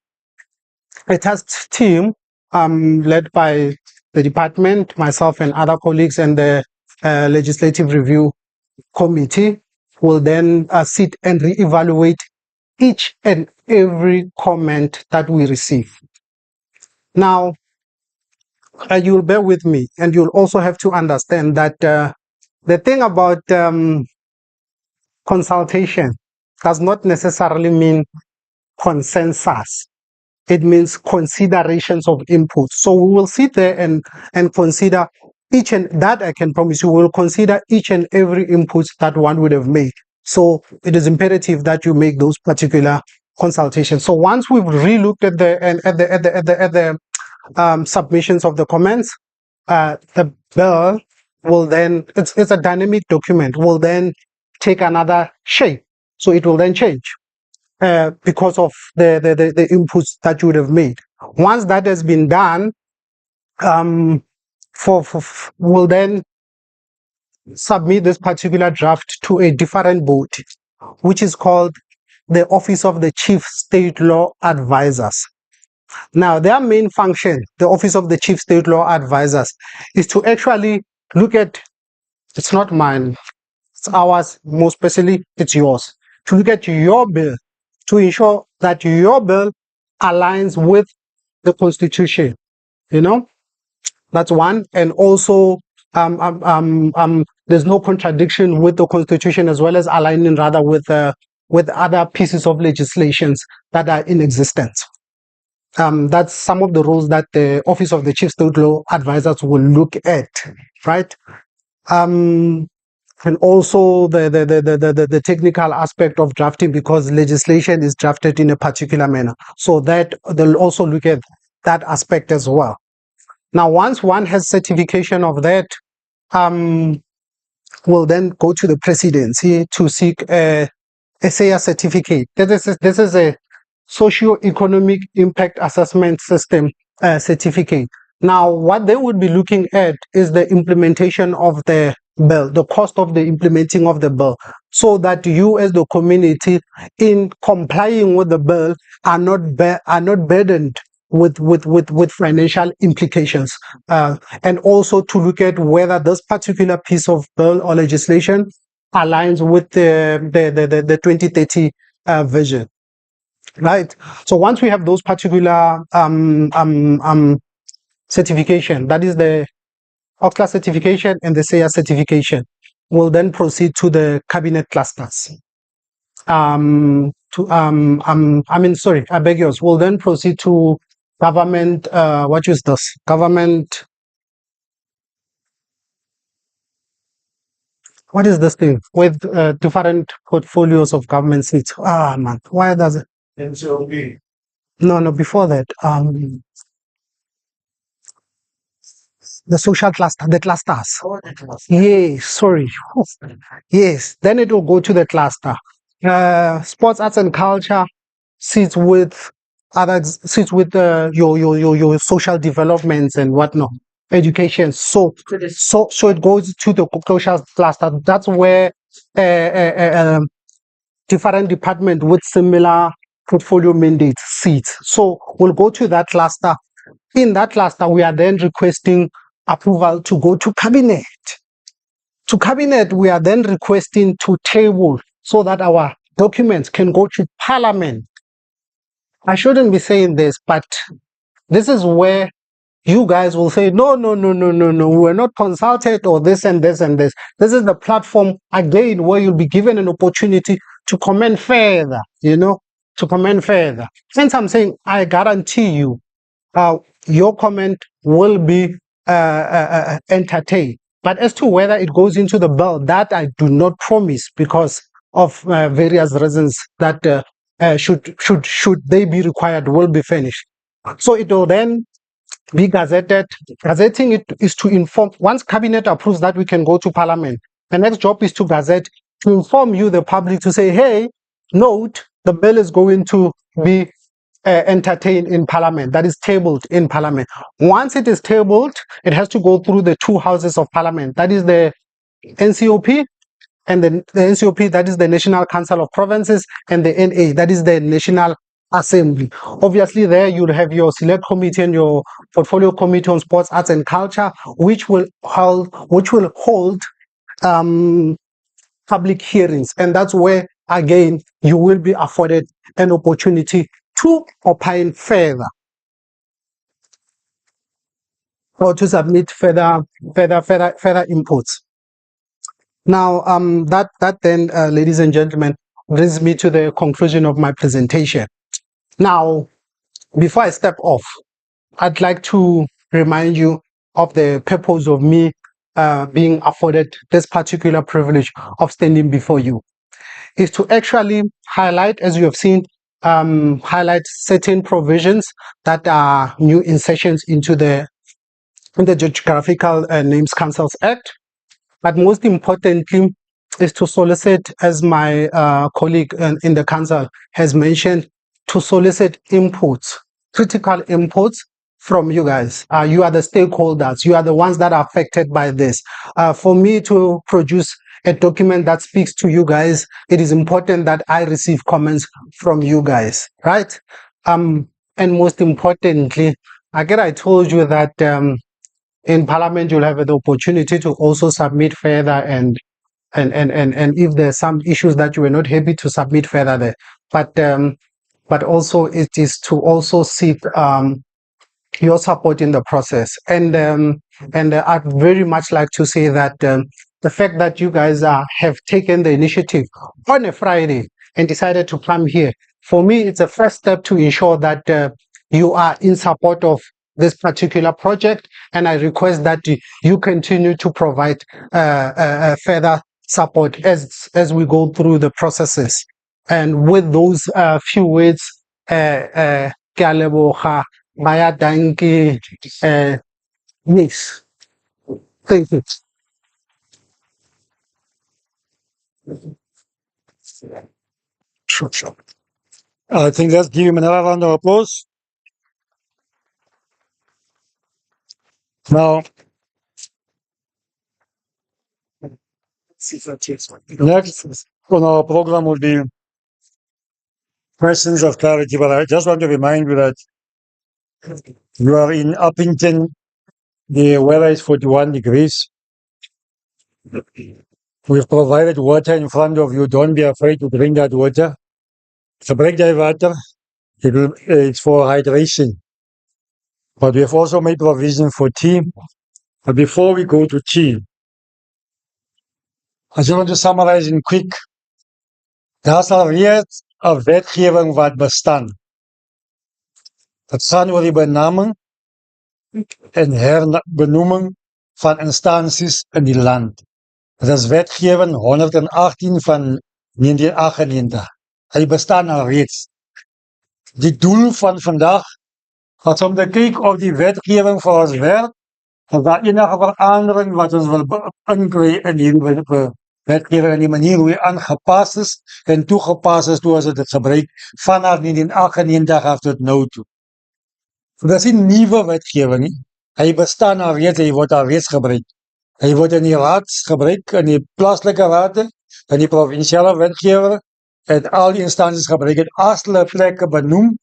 a task team led by the department, myself and other colleagues and the Legislative Review Committee will then sit and reevaluate each and every comment that we receive. Now, you'll bear with me, and you'll also have to understand that the thing about consultation does not necessarily mean consensus. It means considerations of input. So we will sit there and consider each, and that I can promise you, we will consider each and every input that one would have made. So it is imperative that you make those particular consultations. So once we've relooked at the submissions of the comments, the bill will then, it's a dynamic document, will then take another shape. So it will then change because of the inputs that you would have made. Once that has been done, we'll then submit this particular draft to a different body, which is called the Office of the Chief State Law Advisors. Now, their main function, the Office of the Chief State Law Advisors, is to actually look at, it's not mine, it's ours, most especially it's yours, to look at your bill, to ensure that your bill aligns with the Constitution, that's one. And also, there's no contradiction with the Constitution, as well as aligning rather with other pieces of legislations that are in existence. That's some of the rules that the Office of the Chief State Law Advisors will look at, right? And also the technical aspect of drafting, because legislation is drafted in a particular manner. So that they'll also look at that aspect as well. Now, once one has certification of that, we'll then go to the presidency to seek a SAR certificate. This is a socio-economic impact assessment system certificate. Now, what they would be looking at is the implementation of the bill, the cost of the implementing of the bill, so that you as the community, in complying with the bill, are not burdened with financial implications, and also to look at whether this particular piece of bill or legislation aligns with the 2030 vision. Right. So once we have those particular certification, that is the OCLA certification and the SAR certification, we'll then proceed to the cabinet clusters. I beg yours. We'll then proceed to government. What is this? Government. What is this thing with different portfolios of government seats? Ah, man, why does it? NCOP. No, before that, the social cluster, the clusters. Yes, sorry. Yes, then it will go to the cluster. Sports, arts, and culture sits with your social developments and whatnot, education. So it goes to the social cluster. That's where different departments with similar portfolio mandates seats. So we'll go to that cluster. In that cluster, we are then requesting approval to go to cabinet. To cabinet, we are then requesting to table so that our documents can go to parliament. I shouldn't be saying this, but this is where you guys will say, no, we're not consulted, or this and this and this. This is the platform, again, where you'll be given an opportunity to comment further, to comment further. Since I'm saying, I guarantee you, your comment will be entertained. But as to whether it goes into the bill, that I do not promise, because of various reasons that should they be required, will be finished. So it will then be gazetted. Gazetting it is to inform. Once cabinet approves that, we can go to parliament. The next job is to gazette, to inform you, the public, to say, hey, note, the bill is going to be entertained in parliament, that is tabled in parliament. Once it is tabled, it has to go through the two houses of parliament, that is the NCOP, and the NCOP, that is the National Council of Provinces, and the NA, that is the National assembly. Obviously, there you'll have your select committee and your portfolio committee on sports, arts, and culture, which will hold public hearings, and that's where again you will be afforded an opportunity to opine further or to submit further inputs. Now, that then, ladies and gentlemen, brings me to the conclusion of my presentation. Now, before I step off, I'd like to remind you of the purpose of me being afforded this particular privilege of standing before you, is to actually highlight, as you have seen, highlight certain provisions that are new insertions into the Geographical Names Councils Act. But most importantly, is to solicit, as my colleague in the council has mentioned, to solicit inputs, critical inputs from you guys. You are the stakeholders. You are the ones that are affected by this. For me to produce a document that speaks to you guys, it is important that I receive comments from you guys, right? And most importantly, again, I told you that in Parliament you'll have the opportunity to also submit further, and if there's some issues that you were not happy to submit further there, but also it is to also seek your support in the process. And I'd very much like to say that the fact that you guys have taken the initiative on a Friday and decided to come here, for me, it's a first step to ensure that you are in support of this particular project, and I request that you continue to provide further support as we go through the processes. And with those few words, ke a leboga, Maya Danke, yes. Thank you. Sure. I think let's give him another round of applause. Now, next on our program will be questions of clarity, but I just want to remind you that you are in Upington. The weather is 41 degrees. We've provided water in front of you. Don't be afraid to drink that water. Gebruik die water. It's for hydration. But we have also made provision for tea. But before we go to tea, I just want to summarize in quick. Daar's alreeds 'n wetgewing wat bestaan. Dit gaan oor die benaming en herbenoeming van instansies in die land. Dit is wetgewing 118 van 1998. Hy bestaan alreeds. Die doel van vandag was om te kyk of die wetgewing vir ons werk, of daar enige verandering wat ons wil inkry in hierdie wetgewing en die manier hoe hy aangepas is en toegepas is toe as dit gebruik vanaf 1998 af tot nou toe. So, dit is nie nuwe wetgewing nie. Hy bestaan alreeds, hy word alreeds gebruik. Hy word in die raad gebruik, in die plaaslike rade, in die provinsiale wetgewer, en al die instansies gebruik het as hulle plekke benoem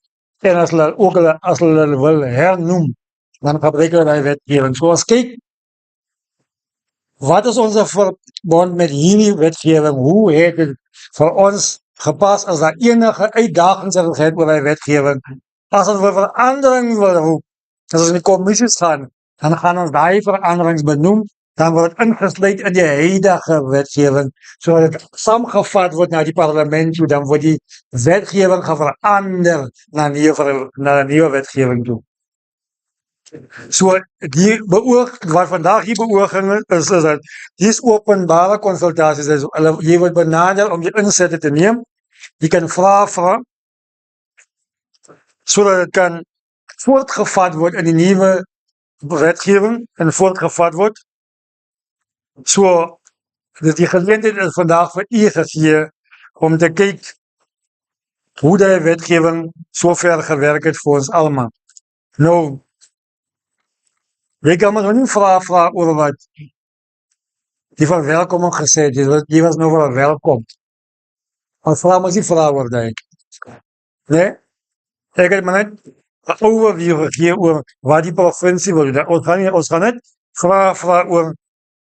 en as hulle wil hernoem, dan gebruik hulle die wetgewing. So as kyk, wat is ons verbond met hierdie wetgewing? Hoe het dit vir ons gepas as daar enige uitdagings het oor die wetgewing? As ons wil verandering wil roep, as ons in die kommissies gaan, dan gaan ons daai veranderings benoem, dan word het ingesluit in die huidige wetgewing, sodat dit saamgevat word na die parlement toe, dan word die wetgewing verander na 'n nuwe wetgewing toe. So die wat vandag hier beooging is dat dis openbare konsultasies is. Jy word benader om jou insette te neem. Jy kan vra sodat dit kan voortgevat word in die nuwe wetgewing en voortgevat word. So die geleentheid is vandag vir u gegee om te kyk hoe die wetgewing sover gewerk het vir ons almal. Nou, jy kan maar nie vra oor wat die verwelkoming gesê het, jy was nou wel welkom. Ons vra maar nie vra oor die. Nee? Ek het maar net 'n overview gegee oor wat die provinsie wil doen. Ons gaan net vra oor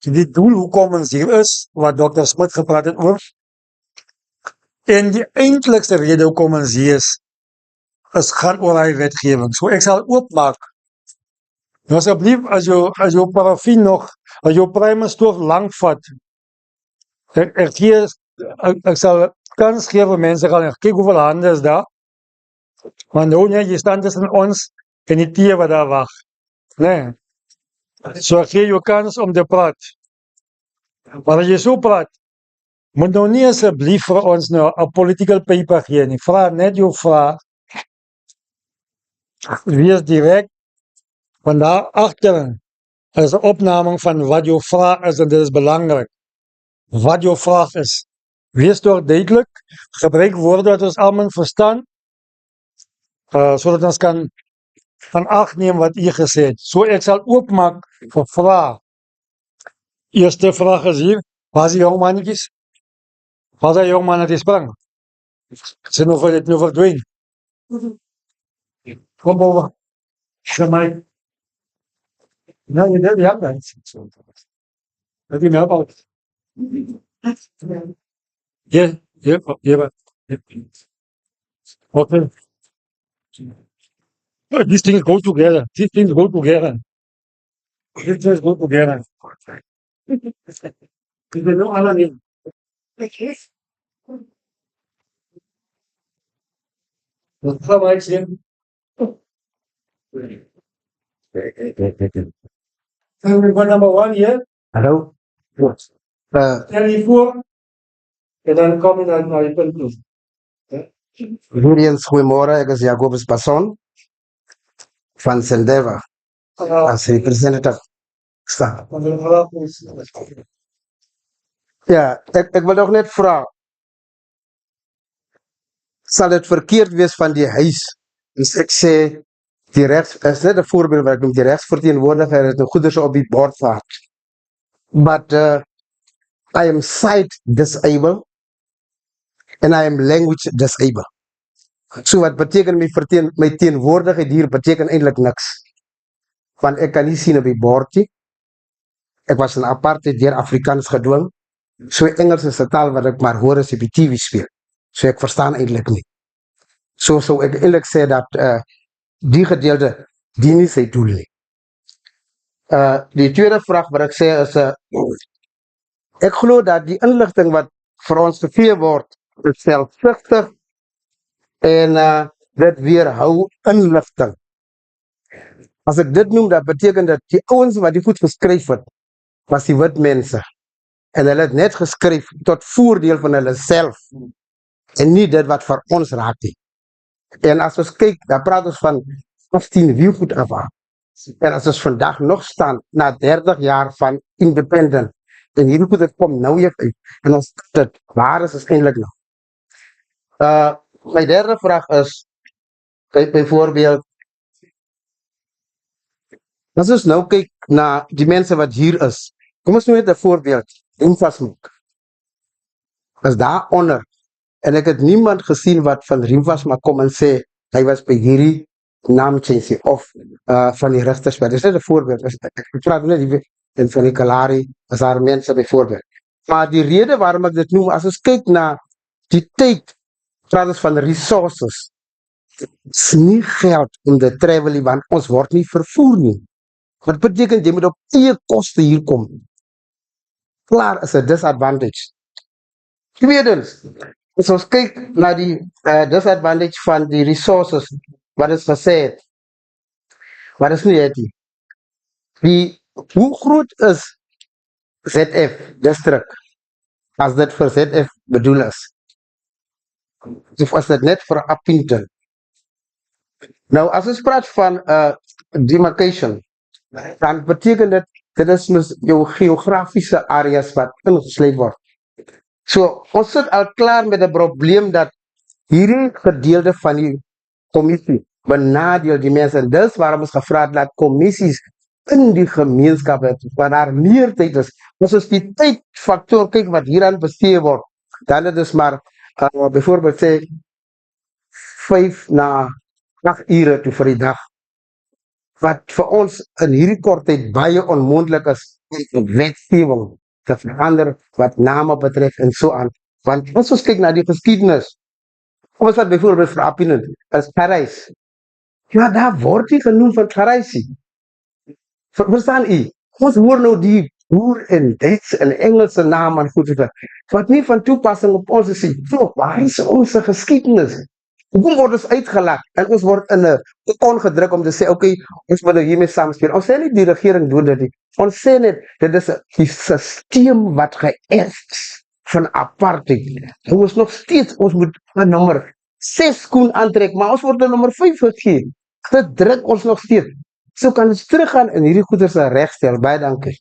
die doel hoekom ons hier is, wat Dr. Smit gepraat het oor. En die eintlikste rede hoekom ons hier is gaan oor hy wetgewing. So ek sal oopmaak. Nou asseblief, as jou parafin nog, as jou primer stoof lank vat, ek sal kans gee vir mense gaan kyk hoeveel hande is daar. Want nou nee, jy staan tussen ons en die tee wat daar wag. Nee. So ek gee jou kans om te praat. Maar as jy so praat, moet nou nie asseblief vir ons nou 'n political paper gee nie. Vra net jou vraag. Wees direk. Want daar agter is 'n opname van wat jou vraag is en dit is belangrik. Wat jou vraag is. Wees toch duidelik. Gebruik woorde wat ons almal verstaan. Sodat ons kan van ag neem wat u gesê het. So ek sal oopmaak vir vrae. Eerste vraag is hier. Waar is die jong mannetjies? Waar is die jong man wat die sprang? Sy nog vir dit nou verdwyn. Kom over. Vir my. Nou, jy dit, ja, dan. Dat jy my ophoud. Ja. Okay. These things go together. These things go together. These things go together. Ik ben nog alle niet. Wat gaan wij zien? Number one hier. Hallo. Goed. Stel je voor. En dan kom je naar je punt toe. Weer eens goeiemôre, ek is Jacobus Passon van Sendeva as representative staat. Ja, ek wil nog net vra, sal dit verkeerd wees van die huis as ek sê die regs, is net 'n voorbeeld wat ek noem, die regsverteenwoordiger het nou goeders op die bord gehad. But I am sight disabled and I am language disabled. So wat beteken my teenwoordigheid hier beteken eintlik niks. Want ek kan nie sien op die bord nie. Ek was in apartheid deur Afrikaans gedwing. So Engels is 'n taal wat ek maar hoor as op die TV speel. So ek verstaan eintlik nie. So ek eintlik sê dat die gedeelte dien nie sy doel nie. Die tweede vraag wat ek sê is ek glo dat die inligting wat vir ons gegee word is selfsugtig en dit weerhou inligting. As ek dit noem, dat beteken dat die ouens wat die goed geskryf het, was die wit mense. En hulle het net geskryf tot voordeel van hulle self en nie dit wat vir ons raak nie. En as ons kyk, dan praat ons van 15 wielgoed af. En as ons vandag nog staan, na 30 jaar van independent, en hierdie goed het kom nou uit, en ons dit, waar is eintlik nou? My derde vraag is, byvoorbeeld, as ons nou kyk na die mense wat hier is, kom ons nou net 'n voorbeeld, Riemvasmaak. Is daar onder, en ek het niemand gesien wat van Riemvasmaak kom en sê, hy was by hierdie naamchange of van die rigters. Dit is net 'n voorbeeld. Ek praat net die en van die Kalahari, as daar mense byvoorbeeld. Maar die rede waarom ek dit noem, as ons kyk na die tyd, praat ons van resources. Is nie geld om te travel, want ons word nie vervoer nie. Wat beteken, jy moet op eie koste hier kom. Klaar is 'n disadvantage. Tweedens, as ons kyk na die disadvantage van die resources, wat is gesê het, wat is nie het nie. Hoe groot is ZF district, as dit vir ZF bedoel is? Of was dit net vir Upington? Nou, as ons praat van demarcation, dan beteken dit is jou geografiese areas wat ingesluit word. So, ons sit al klaar met 'n probleem dat hierdie gedeelte van die kommissie benadeel die mense, en dis waarom ons gevra het dat kommissies in die gemeenskap het, waar daar meer tyd is. Ons die tydfaktor kyk wat hieraan bestee word, dan het is maar byvoorbeeld sê 5 na 8 ure toe vir die dag, wat vir ons in hierdie kort tyd baie onmoontlik is om wetgewing te verander wat name betref en so aan. Want as ons kyk na die geskiedenis, kom ons vat byvoorbeeld vir Upington, is Parys. Ja, daar word nie genoem van Parysie. Verstaan u? Ons hoor nou die boer en Duits en Engelse naam en goed wat nie van toepassing op ons is nie. So, waar is onze geskiedenis? Hoekom word ons uitgelak en ons word in 'n kokon gedruk om te sê, okay, ons moet nou hiermee saamspeel. Ons sê nie die regering doen dit nie. Ons sê net, dit is 'n stelsel wat geërf is van apartheid. Ons nog steeds, ons moet 'n nommer 6 skoen aantrek, maar ons word 'n nommer 5 gegee. Dit druk ons nog steeds. So kan ons teruggaan en hierdie goeders regstel. Baie dankie.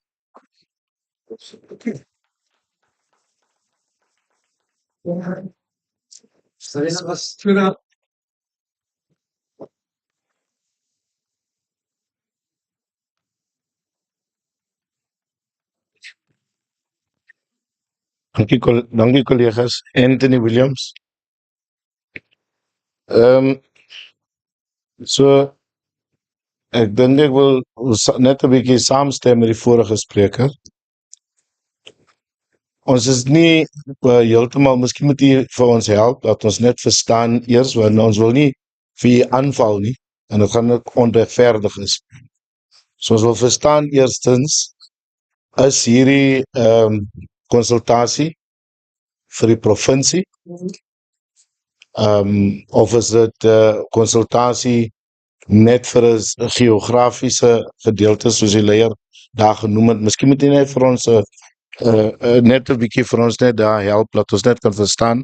Dankie collega's. Anthony Williams. So ek dink ek wil net 'n bietjie saamstem met die vorige spreker. Ons is nie heeltemal, miskien moet u vir ons help dat ons net verstaan eers, want ons wil nie vir u aanval nie en dit gaan ook onregverdig is. So ons wil verstaan eerstens, is hierdie konsultasie vir die provinsie, of is dit konsultasie net vir 'n geografiese gedeelte soos die leier daar genoem het. Miskien moet jy net vir ons net 'n bietjie vir ons net daar help, dat ons net kan verstaan,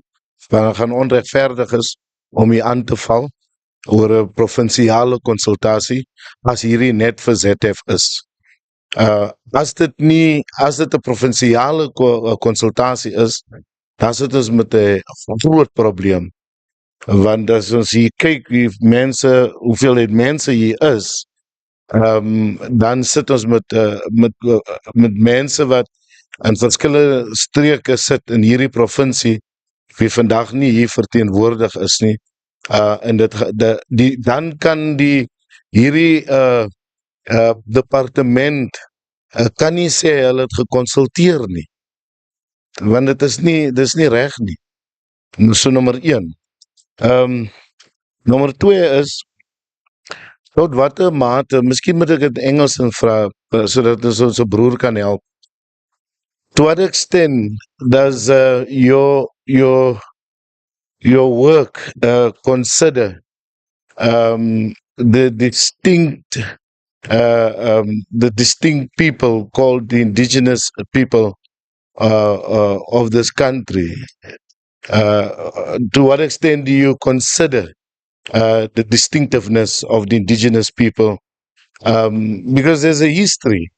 want het gaan onregverdig is om hier aan te val oor 'n provinsiale konsultasie as hierdie net vir ZF is. As dit 'n provinsiale konsultasie is, dan sit ons met 'n groot probleem. Want as ons hier kyk hoeveelheid mense hier is, dan sit ons met mense wat in verskillende streke sit in hierdie provinsie wie vandag nie hier verteenwoordig is nie. En dan kan hierdie departement kan nie sê hulle het gekonsulteer nie, want dit is nie reg nie. So nommer 1. Nommer 2 is, tot watter mate, miskien moet ek dit Engels in vra, sodat ons ons broer kan help. To what extent does your work consider the distinct people called the indigenous people of this country? To what extent do you consider the distinctiveness of the indigenous people? Because there's a history.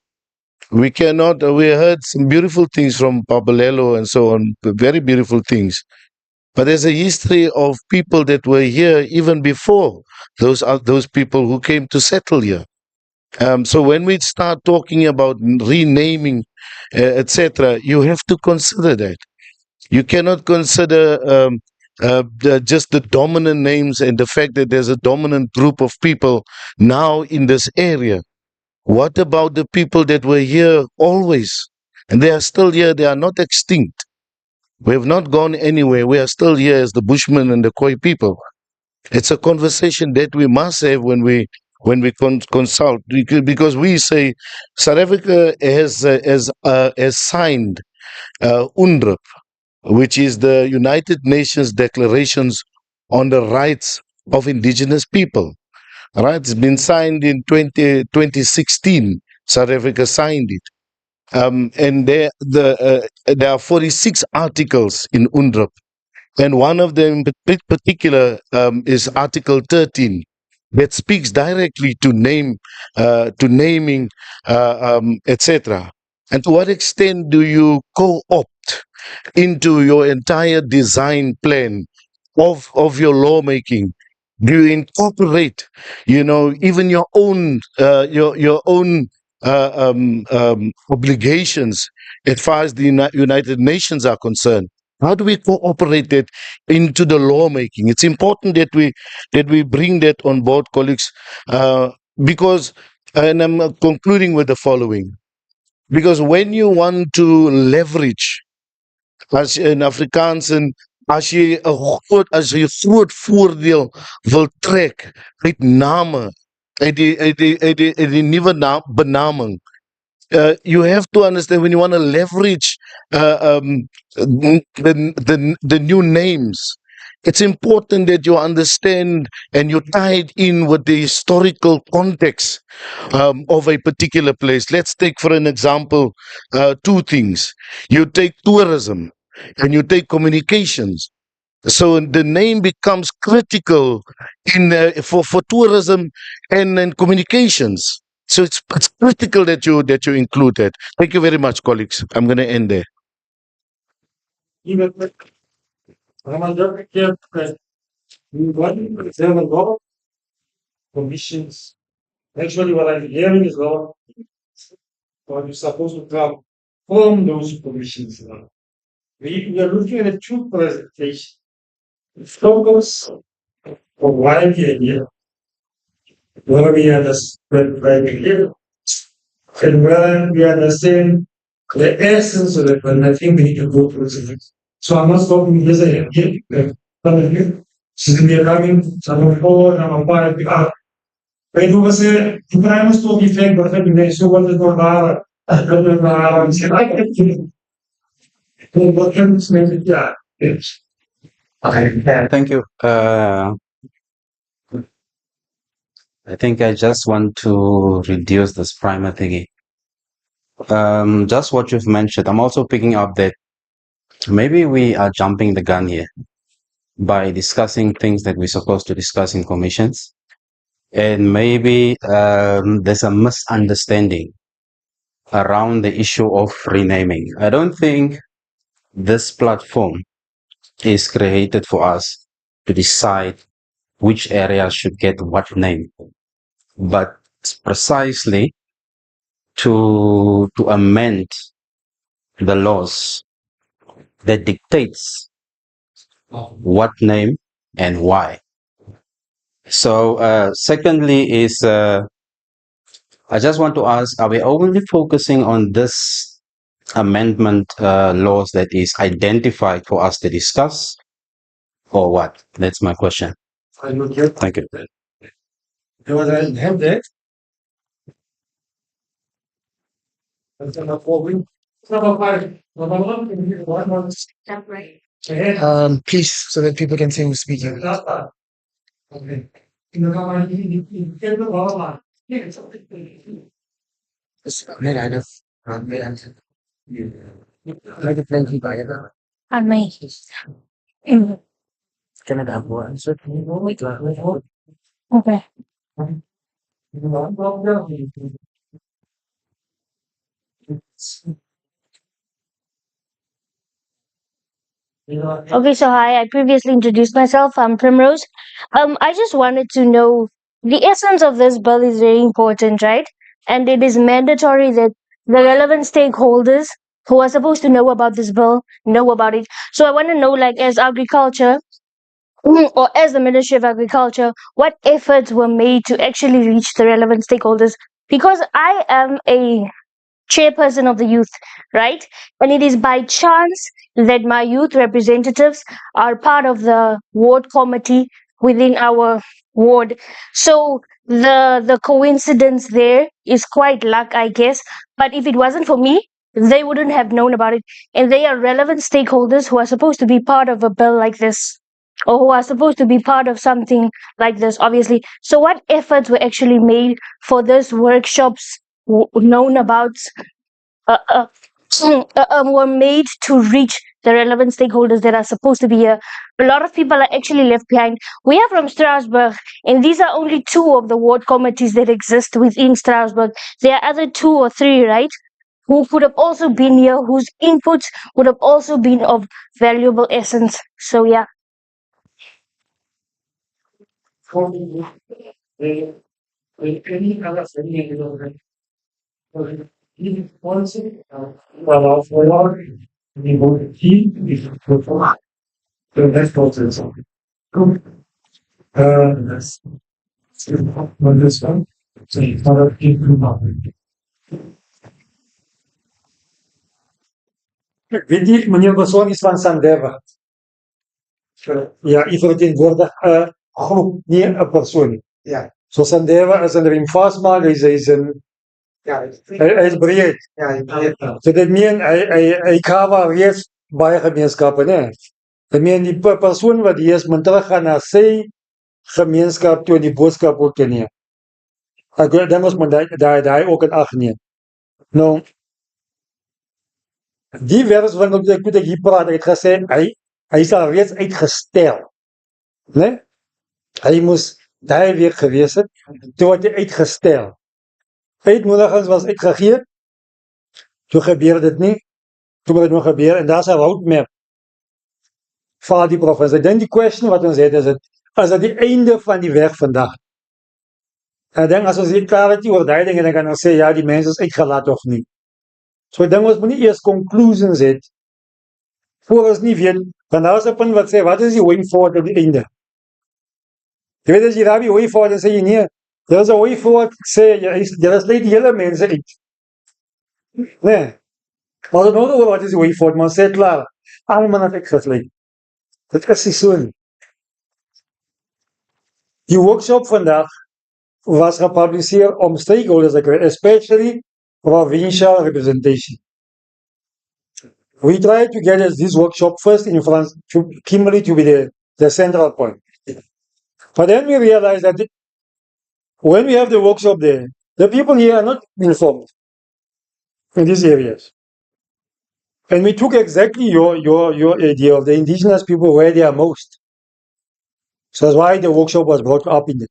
We heard some beautiful things from Pabalelo and so on, very beautiful things. But there's a history of people that were here even before those people who came to settle here. So when we start talking about renaming, etc., you have to consider that. You cannot consider just the dominant names and the fact that there's a dominant group of people now in this area. What about the people that were here always? And they are still here, they are not extinct. We have not gone anywhere. We are still here as the Bushmen and the Khoi people. It's a conversation that we must have when we consult, because we say South Africa has signed UNDRIP, which is the United Nations Declarations on the Rights of Indigenous People. Right? It's been signed in 2016. South Africa signed it. And there are 46 articles in UNDRIP. And one of them in particular is Article 13, that speaks directly to naming, etc. And to what extent do you co-opt into your entire design plan of your lawmaking? Do you incorporate, even your own obligations as far as the United Nations are concerned? How do we cooperate that into the lawmaking? It's important that we bring that on board, colleagues, because, and I'm concluding with the following: because when you want to leverage, as in Afrikaans, en as jy groot voordeel wil trek uit name, uit die nuwe benaming, you have to understand, when you want to leverage the new names, it's important that you understand and you tie it in with the historical context of a particular place. Let's take, for an example, two things. You take tourism and you take communications. So the name becomes critical for tourism and communications. So it's critical that you include that. Thank you very much, colleagues. I'm going to end there. There are a lot of commissions. Actually, what I'm hearing is a lot of what you're supposed to come from those commissions. We are looking at a two presentation. Focus on why we are here, where we understand why we here, and where we understand the essence of it, and I think we need to go through it. So I'm not talking yes, I am here. Since we are coming, number 4, number 5, we are. Quando você entrarmos no effect, você vê se o outro tornar a você vai ter que vamos meditar. Thank you. I think I just want to reduce this primer thingy. Just what you've mentioned, I'm also picking up that maybe we are jumping the gun here by discussing things that we're supposed to discuss in commissions. And maybe there's a misunderstanding around the issue of renaming. I don't think this platform is created for us to decide which areas should get what name, but precisely to amend the laws that dictates what name and why. So secondly is I just want to ask, are we only focusing on this amendment laws that is identified for us to discuss, or what? That's my question. Thank you. There was a have that. That's number 4. Number 5. Number 1. Please, so that people can see who's speaking. Okay. On my okay. Okay, so hi, I previously introduced myself. I'm Primrose. I just wanted to know the essence of this bill is very important, right? And it is mandatory that the relevant stakeholders who are supposed to know about this bill know about it. So I want to know, like, as agriculture or as the Ministry of Agriculture, what efforts were made to actually reach the relevant stakeholders? Because I am a chairperson of the youth, right? And it is by chance that my youth representatives are part of the ward committee within our ward. So the coincidence there is quite luck, I guess. But if it wasn't for me, they wouldn't have known about it. And they are relevant stakeholders who are supposed to be part of a bill like this, or who are supposed to be part of something like this, obviously. So what efforts were actually made for these workshops known about were made to reach the relevant stakeholders that are supposed to be here? A lot of people are actually left behind. We are from Strasbourg, and these are only 2 of the ward committees that exist within Strasbourg. There are other 2 or 3, right, who could have also been here, whose inputs would have also been of valuable essence. So yeah. Any other Die Monarchie ist bevor der Rechtsprozess. Das man das dann sich Monarchie machen. Weet je, meneer Persoon is van Sandeva. Ja, ik vertegenwoordig een groep, niet een persoon. Ja. So Sandeva is een rimfasma, hij is een, hij is breed. Ja, So dat meen, hij cover reeds baie gemeenschappen, hè. Dat meen die persoon wat die is, moet teruggaan naar sy gemeenskap toe die boodskap ook te neem. Dan was men daar ook in acht neem. Nou, die vers van wat ek hier praat, het gesê, hy is al reeds uitgestel. Nee? Hy moes daai week gewees het, toe word hy uitgestel. Uitnodigings was uitgegee, toe gebeur dit nie, toe moet dit nog gebeur, en daar's 'n roadmap vir die provinsie. Dan die question wat ons het, is dit die einde van die weg vandag? En dan as ons die clarity oor daai dinge, dan kan ons sê, ja, die mense is uitgelaat of nie. So dan ons moet nie eers conclusions het, voor ons nie weet, want daar is 'n punt wat sê, wat is die way forward op die einde? Jy weet as jy daar die way forward, dan sê jy nee, daar is 'n way forward, sê, jy is net die hele mense uit. Nee. Maar dan oor wat is die way forward, maar sê klaar, almal het uitgesluit. Dit is nie so nie. Die workshop vandag was gepubliseer om stakeholders te kry, especially provincial representation. We tried to get this workshop first in France, to Kimberley to be the central point. But then we realized that when we have the workshop there, the people here are not informed in these areas. And we took exactly your idea of the indigenous people where they are most. So that's why the workshop was brought up in it.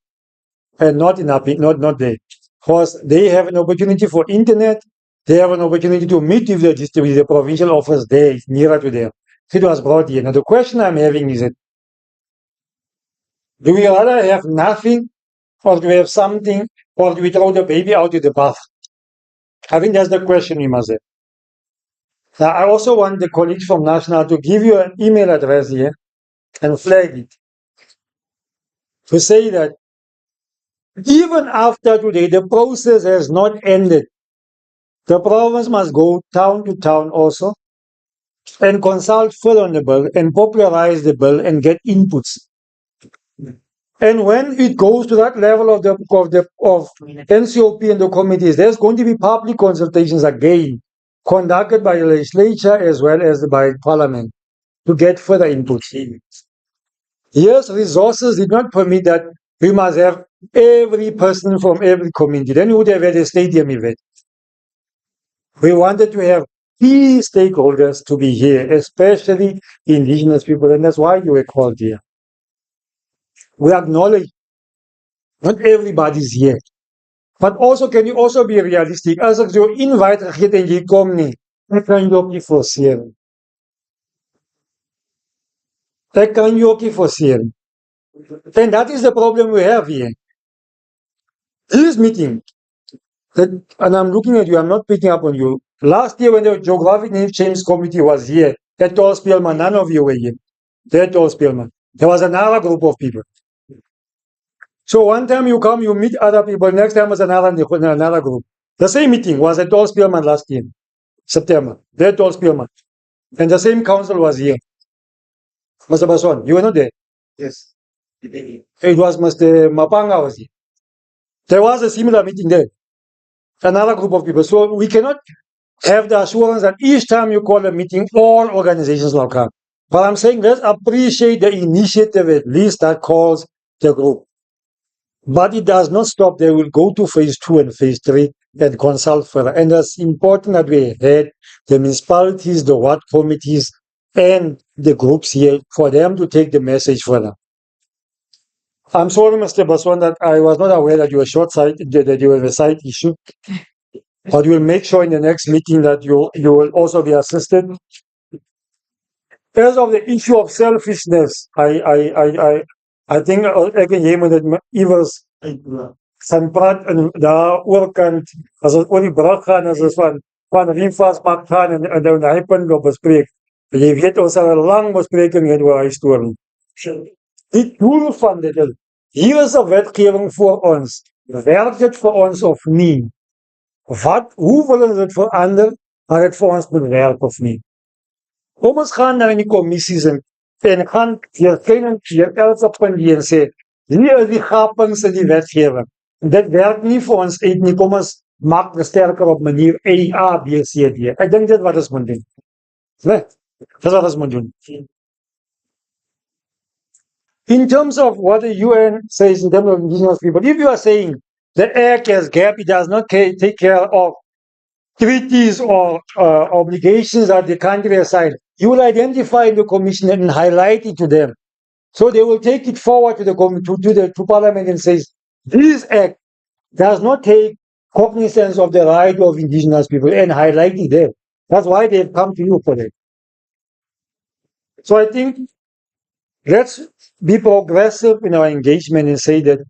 And not in Upington, not there. Because they have an opportunity for internet, they have an opportunity to meet with the provincial office there, nearer to them. So it was brought here. Now the question I'm having is that, do we rather have nothing, or do we have something, or do we throw the baby out with the bath? I think that's the question we must have. Now I also want the colleagues from National to give you an email address here and flag it. To say that even after today, the process has not ended. The province must go town to town also and consult further on the bill and popularize the bill and get inputs. And when it goes to that level of NCOP and the committees, there's going to be public consultations again, conducted by the legislature as well as by Parliament to get further inputs. Yes, resources did not permit that we must have every person from every community. Then we would have had a stadium event. We wanted to have key stakeholders to be here, especially indigenous people, and that's why you were called here. We acknowledge not everybody's here. But also, can you also be realistic? As ek jou invite gegee en jy kom nie, ek kan jou ook nie forceer nie. Ek kan jou ook nie forceer nie. And that is the problem we have here. This meeting, and I'm looking at you, I'm not picking up on you. Last year when the Geographic Name Change Committee was here, that Tall Spielman, none of you were here. That Tall Spielman. There was another group of people. So one time you come, you meet other people, next time was another group. The same meeting was at Tall Spielman last year, September. That Tall Spielman. And the same council was here. Mr. Baswan, you were not there? Yes. It was Mr. Mapanga was here. There was a similar meeting there. Another group of people. So we cannot have the assurance that each time you call a meeting, all organizations will come. But I'm saying let's appreciate the initiative at least that calls the group. But it does not stop. They will go to phase 2 and phase 3 and consult further. And it's important that we had the municipalities, the ward committees, and the groups here for them to take the message further. I'm sorry, Mr. Baswan, that I was not aware that you were short-sighted, that you have a sight issue. But we'll make sure in the next meeting that you will also be assisted. As of the issue of selfishness, I think ek en jy moet dit iewers gaan praat en daar oorkant as ons oor die brug gaan as ons van van Rimfastmark gaan en dan hy punt op bespreek. Jy weet ons het 'n lang bespreking het oor hy storie. Die doel van dit is, hier is 'n wetgewing vir ons. Werk dit vir ons of nie? Hoe wil ons dit verander, maar dit vir ons moet werk of nie? Kom ons gaan dan in die kommissies en gaan hier elke punt hier en sê, hier is die gapings in die wetgewing. Dit werk nie vir ons uit nie, kom ons maak het sterker op manier A, B, C, D. Ek dink dit wat ons moet doen. Nee, dis wat ons moet doen. In terms of what the UN says in terms of indigenous people, if you are saying the act has gap, it does not take care of treaties or obligations that the country has signed, you will identify the commission and highlight it to them. So they will take it forward to to Parliament and says, this act does not take cognizance of the right of indigenous people and highlight it there. That's why they've come to you for that. So I think let's be progressive in our engagement and say that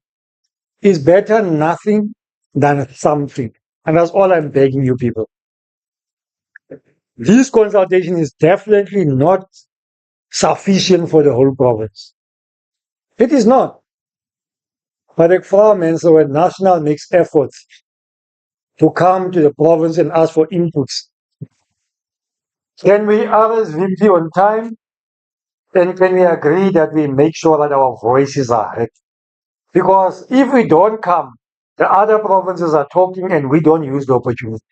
it's better nothing than something. And that's all I'm begging you people. This consultation is definitely not sufficient for the whole province. It is not. But ek vra mense when national makes efforts to come to the province and ask for inputs. Can we RSVP on time? And can we agree that we make sure that our voices are heard? Because if we don't come, the other provinces are talking and we don't use the opportunity.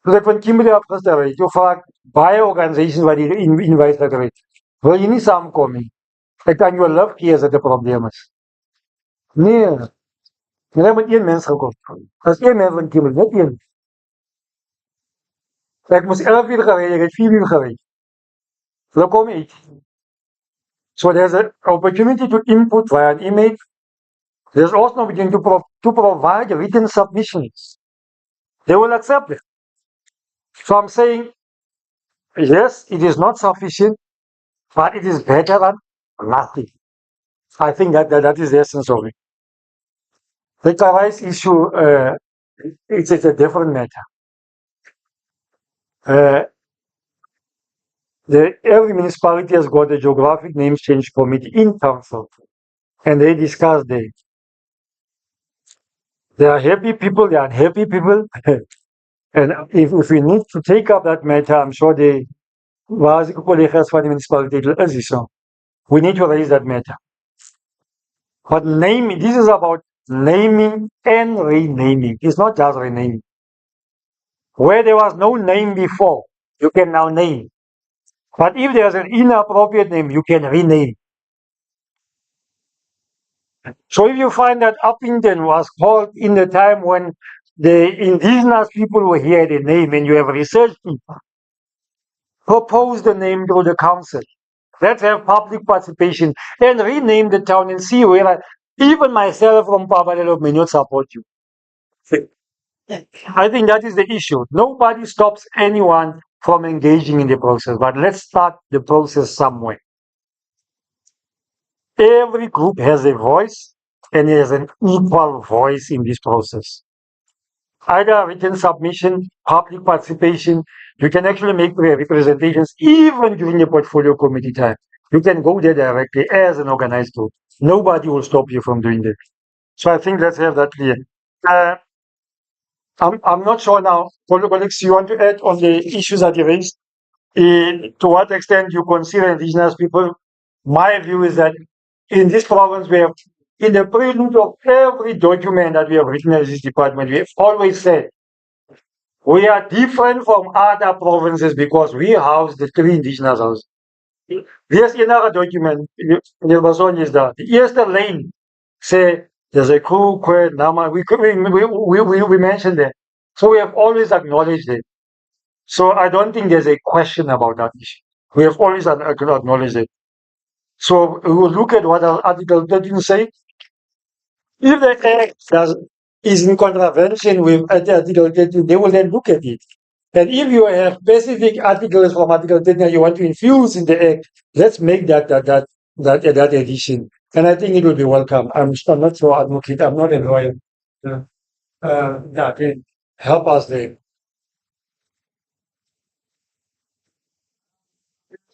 Dus ek van Kimberley afgestel het, toe vaak baie organisations wat hier invite gekry het, wil jy nie saamkom nie. Ek kan jou love keer as dit 'n probleem is. Nee, jy moet een mens gekom. As een mens van Kimberley, net een. Ek moes 11 uur gewees, ek het 4 uur gewees. So kom ek. So there's an opportunity to input via an email. There's also an opportunity to provide written submissions. They will accept it. So I'm saying, yes, it is not sufficient, but it is better than nothing. I think that is the essence of it. The rights issue, it's a different matter. Every municipality has got a geographic name change committee in council, and they discuss that. There are happy people, there are unhappy people. And if we need to take up that matter, I'm sure the collega's van die municipaliteit is so. We need to raise that matter. But naming, this is about naming and renaming. It's not just renaming. Where there was no name before, you can now name. But if there's an inappropriate name, you can rename. So if you find that Upington was called in the time when the indigenous people were here, the name, and you have researched people, propose the name to the council. Let's have public participation and rename the town and see where even myself from Pabalelo may not support you. I think that is the issue. Nobody stops anyone from engaging in the process, but let's start the process somewhere. Every group has a voice and has an equal voice in this process. Either written submission, public participation, you can actually make representations even during the portfolio committee time. You can go there directly as an organized group. Nobody will stop you from doing that. So I think let's have that clear. I'm not sure now, colleagues, you want to add on the issues that you raised? To what extent you consider indigenous people? My view is that in this province, we have, in the prelude of every document that we have written as this department, we have always said, we are different from other provinces because we house the 3 indigenous houses. There's another document, is that the eerste lane say there's a crew, Nama, we mentioned that. So we have always acknowledged it. So I don't think there's a question about that issue. We have always acknowledged it. So we will look at what Article 13 say. If the act is in contravention with Article 13, they will then look at it. And if you have specific articles from Article 13 you want to infuse in the act, let's make that addition. And I think it will be welcome. I'm not so advocate. I'm not a lawyer. Yeah. can help us there.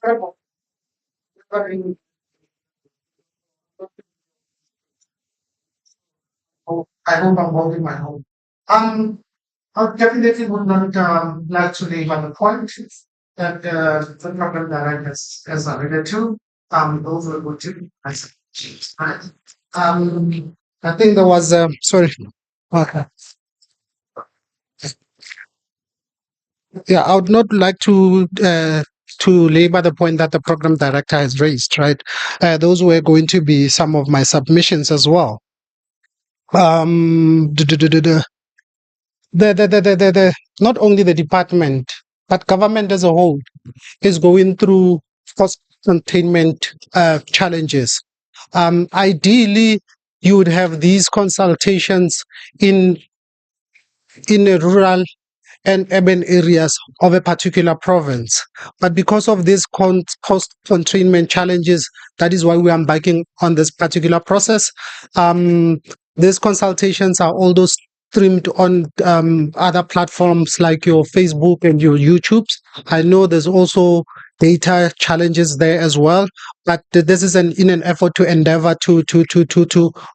I hope I'm holding my own. I definitely would not like to leave on the point that the program director has alluded to. Those were good too. Right. I think there was sorry. Okay. Yeah, I would not like to labor the point that the program director has raised. Right. Those were going to be some of my submissions as well. duh, duh, duh, duh, duh. The not only the department but government as a whole is going through cost containment challenges. Ideally, you would have these consultations in a rural and urban areas of a particular province. But because of these cost containment challenges, that is why we are embarking on this particular process. These consultations are also streamed on other platforms like your Facebook and your YouTubes. I know there's also data challenges there as well, but this is in an effort to endeavor to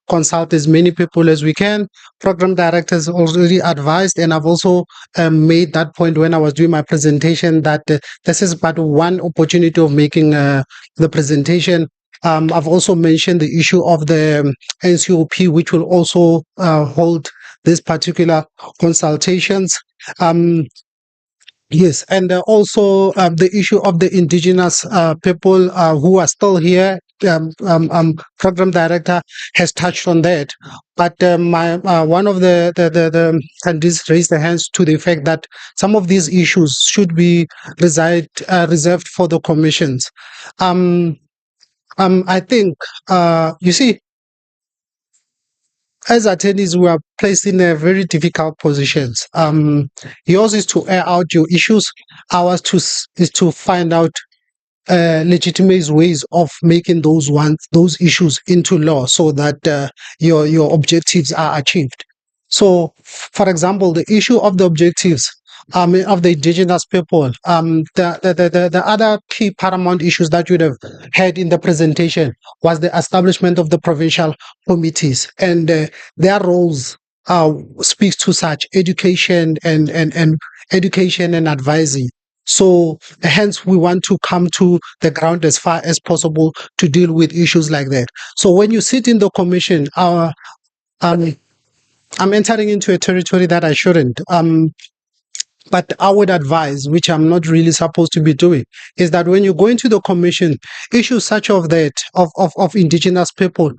consult as many people as we can. Program directors already advised, and I've also made that point when I was doing my presentation that this is but one opportunity of making the presentation. I've also mentioned the issue of the NCOP, which will also hold these particular consultations. Yes, and also the issue of the indigenous people who are still here. Program director has touched on that, but my one of the attendees raised their hands to the effect that some of these issues should be reserved for the commissions. I think you see, as attorneys, we are placed in a very difficult positions. Yours is to air out your issues. Ours is to find out legitimate ways of making those issues into law so that your objectives are achieved. So, for example, the issue of the objectives of the indigenous people, the other key paramount issues that you'd have had in the presentation was the establishment of the provincial committees and their roles speaks to such education and education and advising. So hence we want to come to the ground as far as possible to deal with issues like that. So when you sit in the commission, I'm entering into a territory that I shouldn't. But I would advise, which I'm not really supposed to be doing, is that when you go into the commission, issues such of that of indigenous people,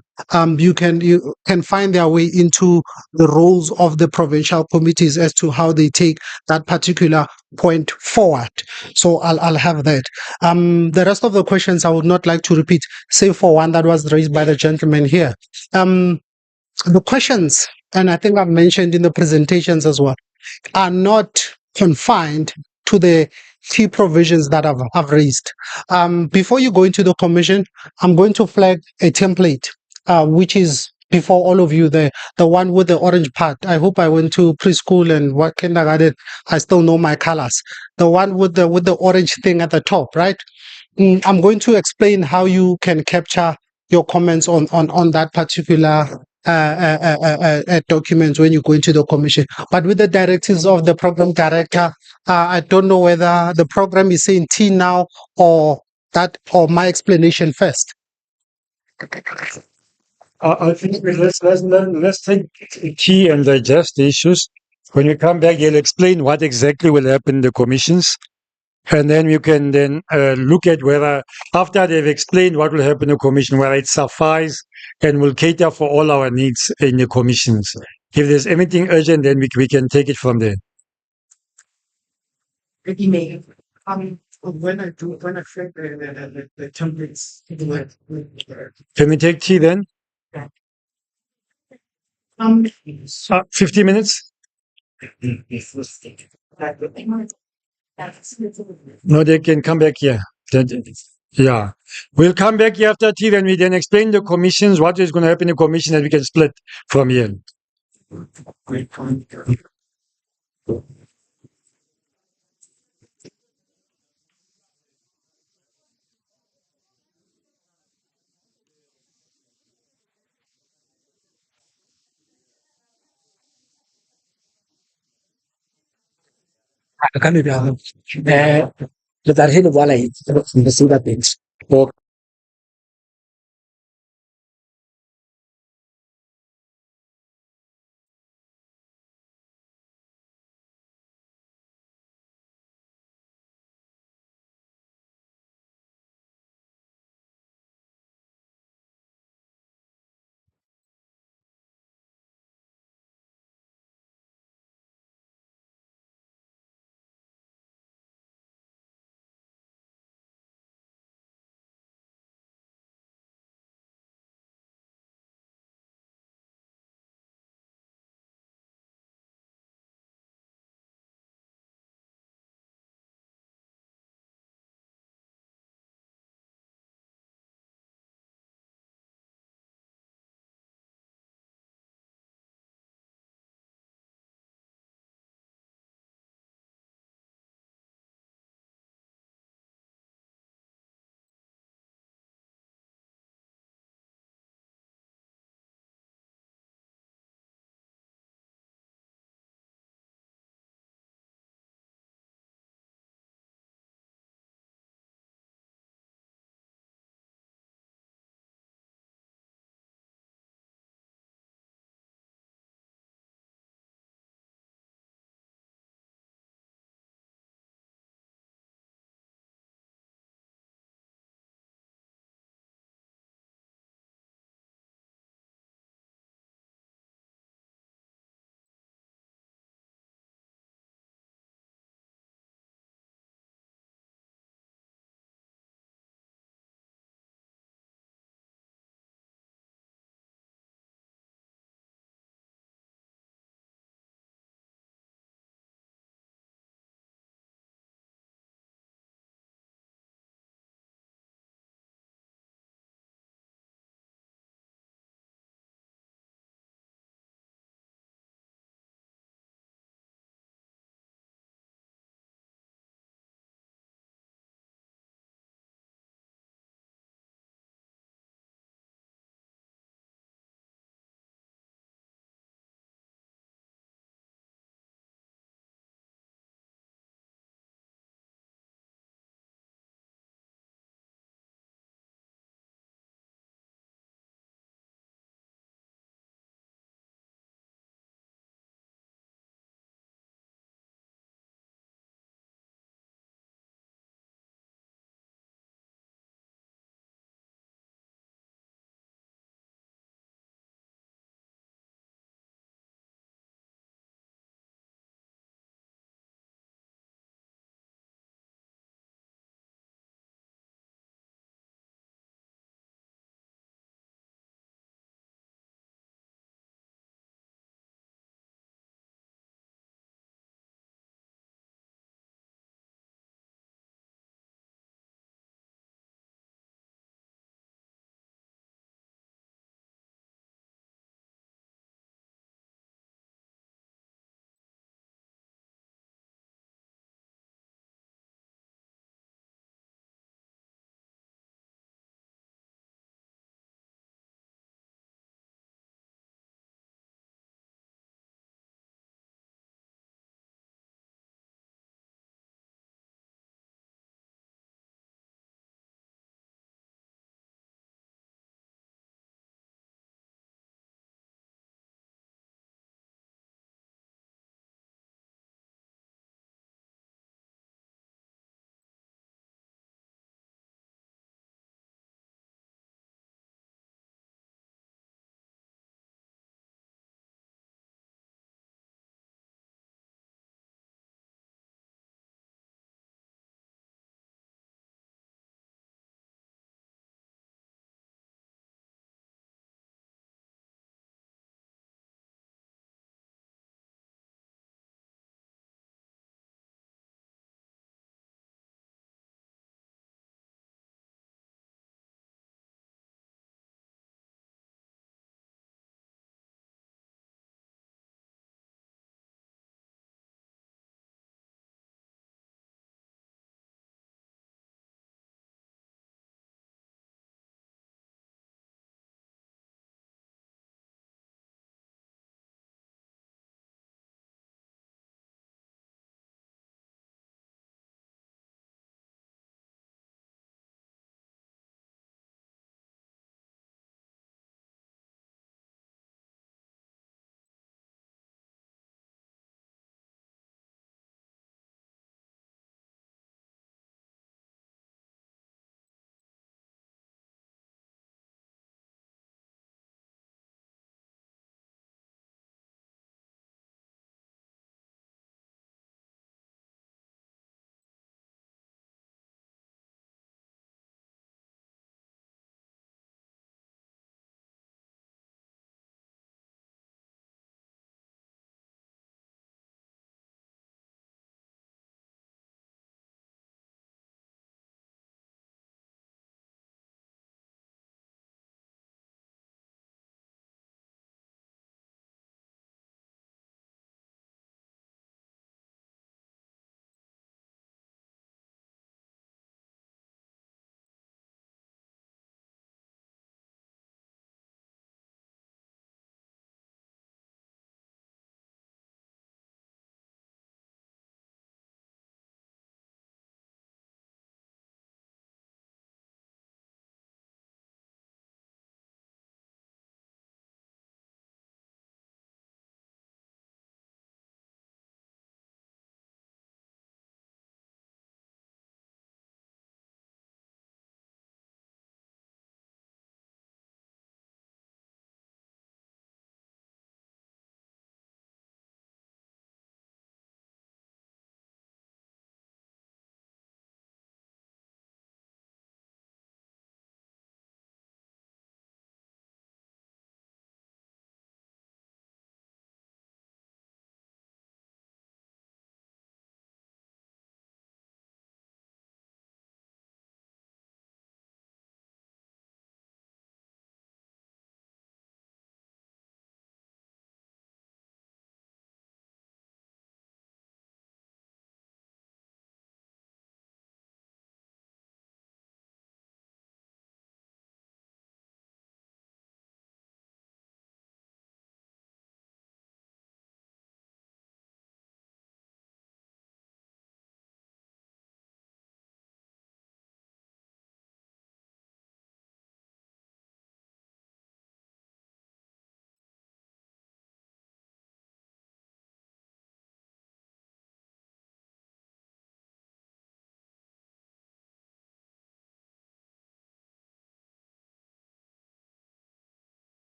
you can find their way into the roles of the provincial committees as to how they take that particular point forward. So I'll have that. The rest of the questions I would not like to repeat, save for one that was raised by the gentleman here. The questions, and I think I've mentioned in the presentations as well, are not confined to the key provisions that I've raised. Before you go into the commission, I'm going to flag a template, which is before all of you, the one with the orange part. I hope I went to preschool and what kindergarten. I still know my colors. The one with the orange thing at the top, right? I'm going to explain how you can capture your comments on that particular documents when you go into the commission. But with the directives of the program director, I don't know whether the program is saying T now or my explanation first. I think let's take key and digest the issues. When you come back, you'll explain what exactly will happen in the commissions. And then you can then look at whether, after they've explained what will happen in the commission, whether it suffices and will cater for all our needs in the commissions. If there's anything urgent, then we can take it from there. When I check the templates, Can we take tea then? 50 minutes? No, they can come back here. Yeah. We'll come back here after tea and we then explain the commissions, what is going to happen in the commission, and we can split from here. Kami bilang, letar hidup walai, sudah pinch.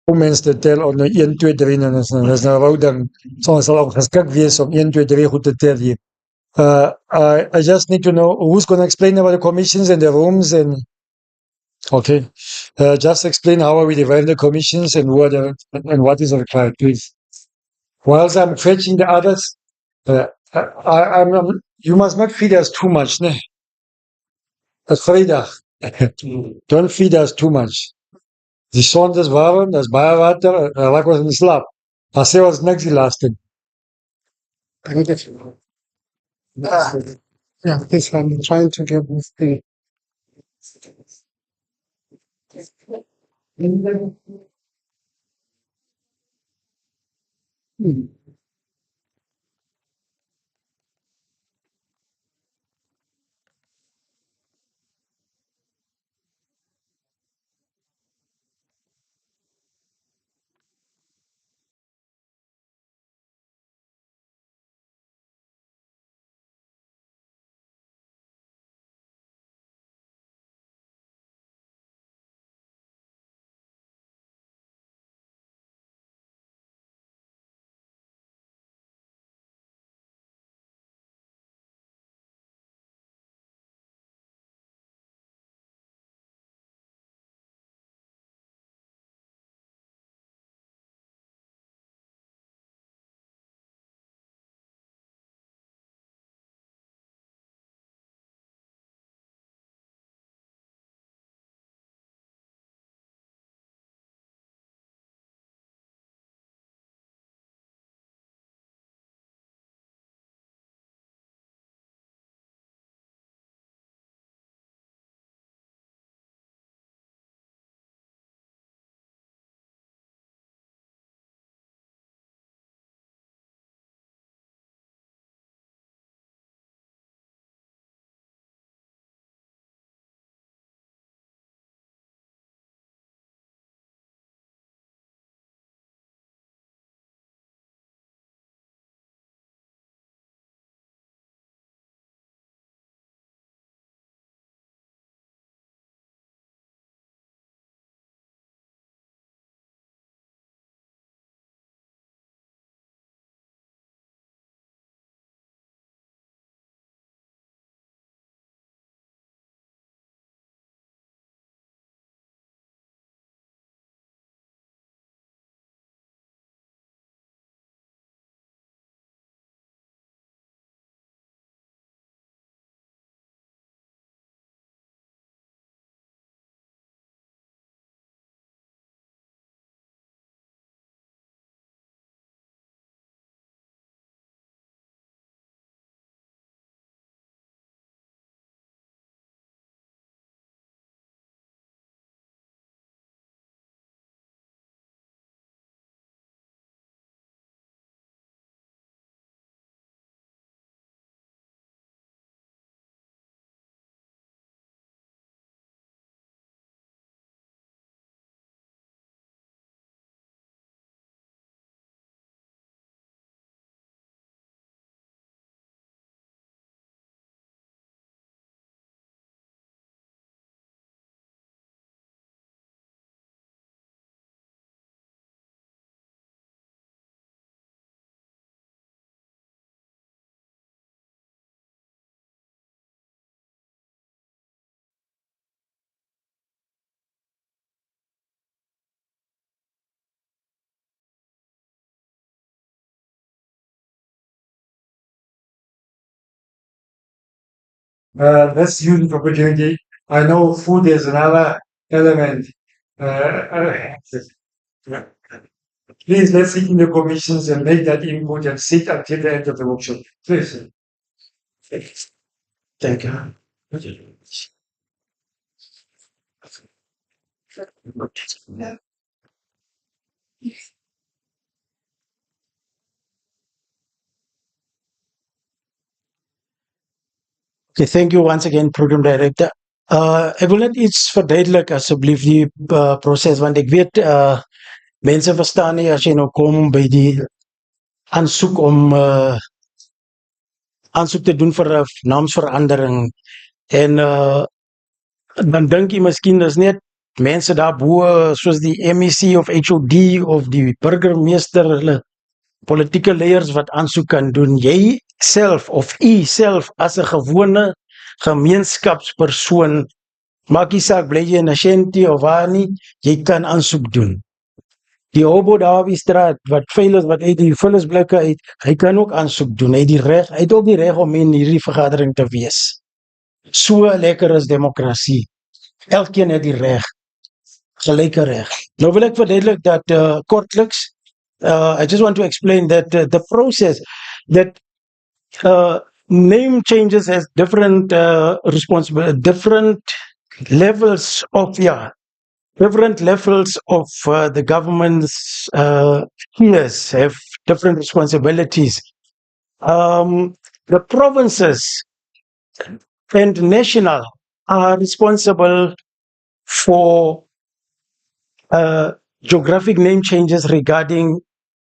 hoe mense dit tel onder 1, 2, 3 en dis nou wou ding. So ons sal ook geskik wees om 1, 2, 3 goed te tel hier. I just need to know who's going to explain about the commissions and the rooms and okay. Just explain how are we dividing the commissions and what is required, please. Whilst I'm fetching the others, you must not feed us too much, ne? That's Vrydag. Don't feed us too much. Die son is warm, daar's baie water, raak ons in slaap. Daar sê ons niks die laaste. Thank you. Yeah, this I'm trying to get this thing. Let's use the opportunity. I know food is another element. Please, let's sit in the commissions and make that input and sit until the end of the workshop. Please. Thank you. Okay, thank you once again, Program Director. Ek wil net iets verduidelik asseblief die proses, want ek weet mense verstaan nie as jy nou kom by die aansoek om aansoek te doen vir 'n naamsverandering en dan dink jy miskien dis net mense daarbo soos die MEC of HOD of die burgemeester, hulle politieke leiers wat aansoek kan doen. Jy self of u self as 'n gewone gemeenskapspersoon, maak nie saak bly jy in Ashanti of waar nie, jy kan aansoek doen. Die hobo daar op die straat wat vuil is, wat uit die vullisblikke uit, hy kan ook aansoek doen. Hy het ook die reg om in hierdie vergadering te wees. So lekker is demokrasie. Elkeen het die reg, gelyke reg. Nou wil ek verduidelik dat kortliks, I just want to explain that the process that name changes has different different levels of the government's peers have different responsibilities. The provinces and national are responsible for geographic name changes regarding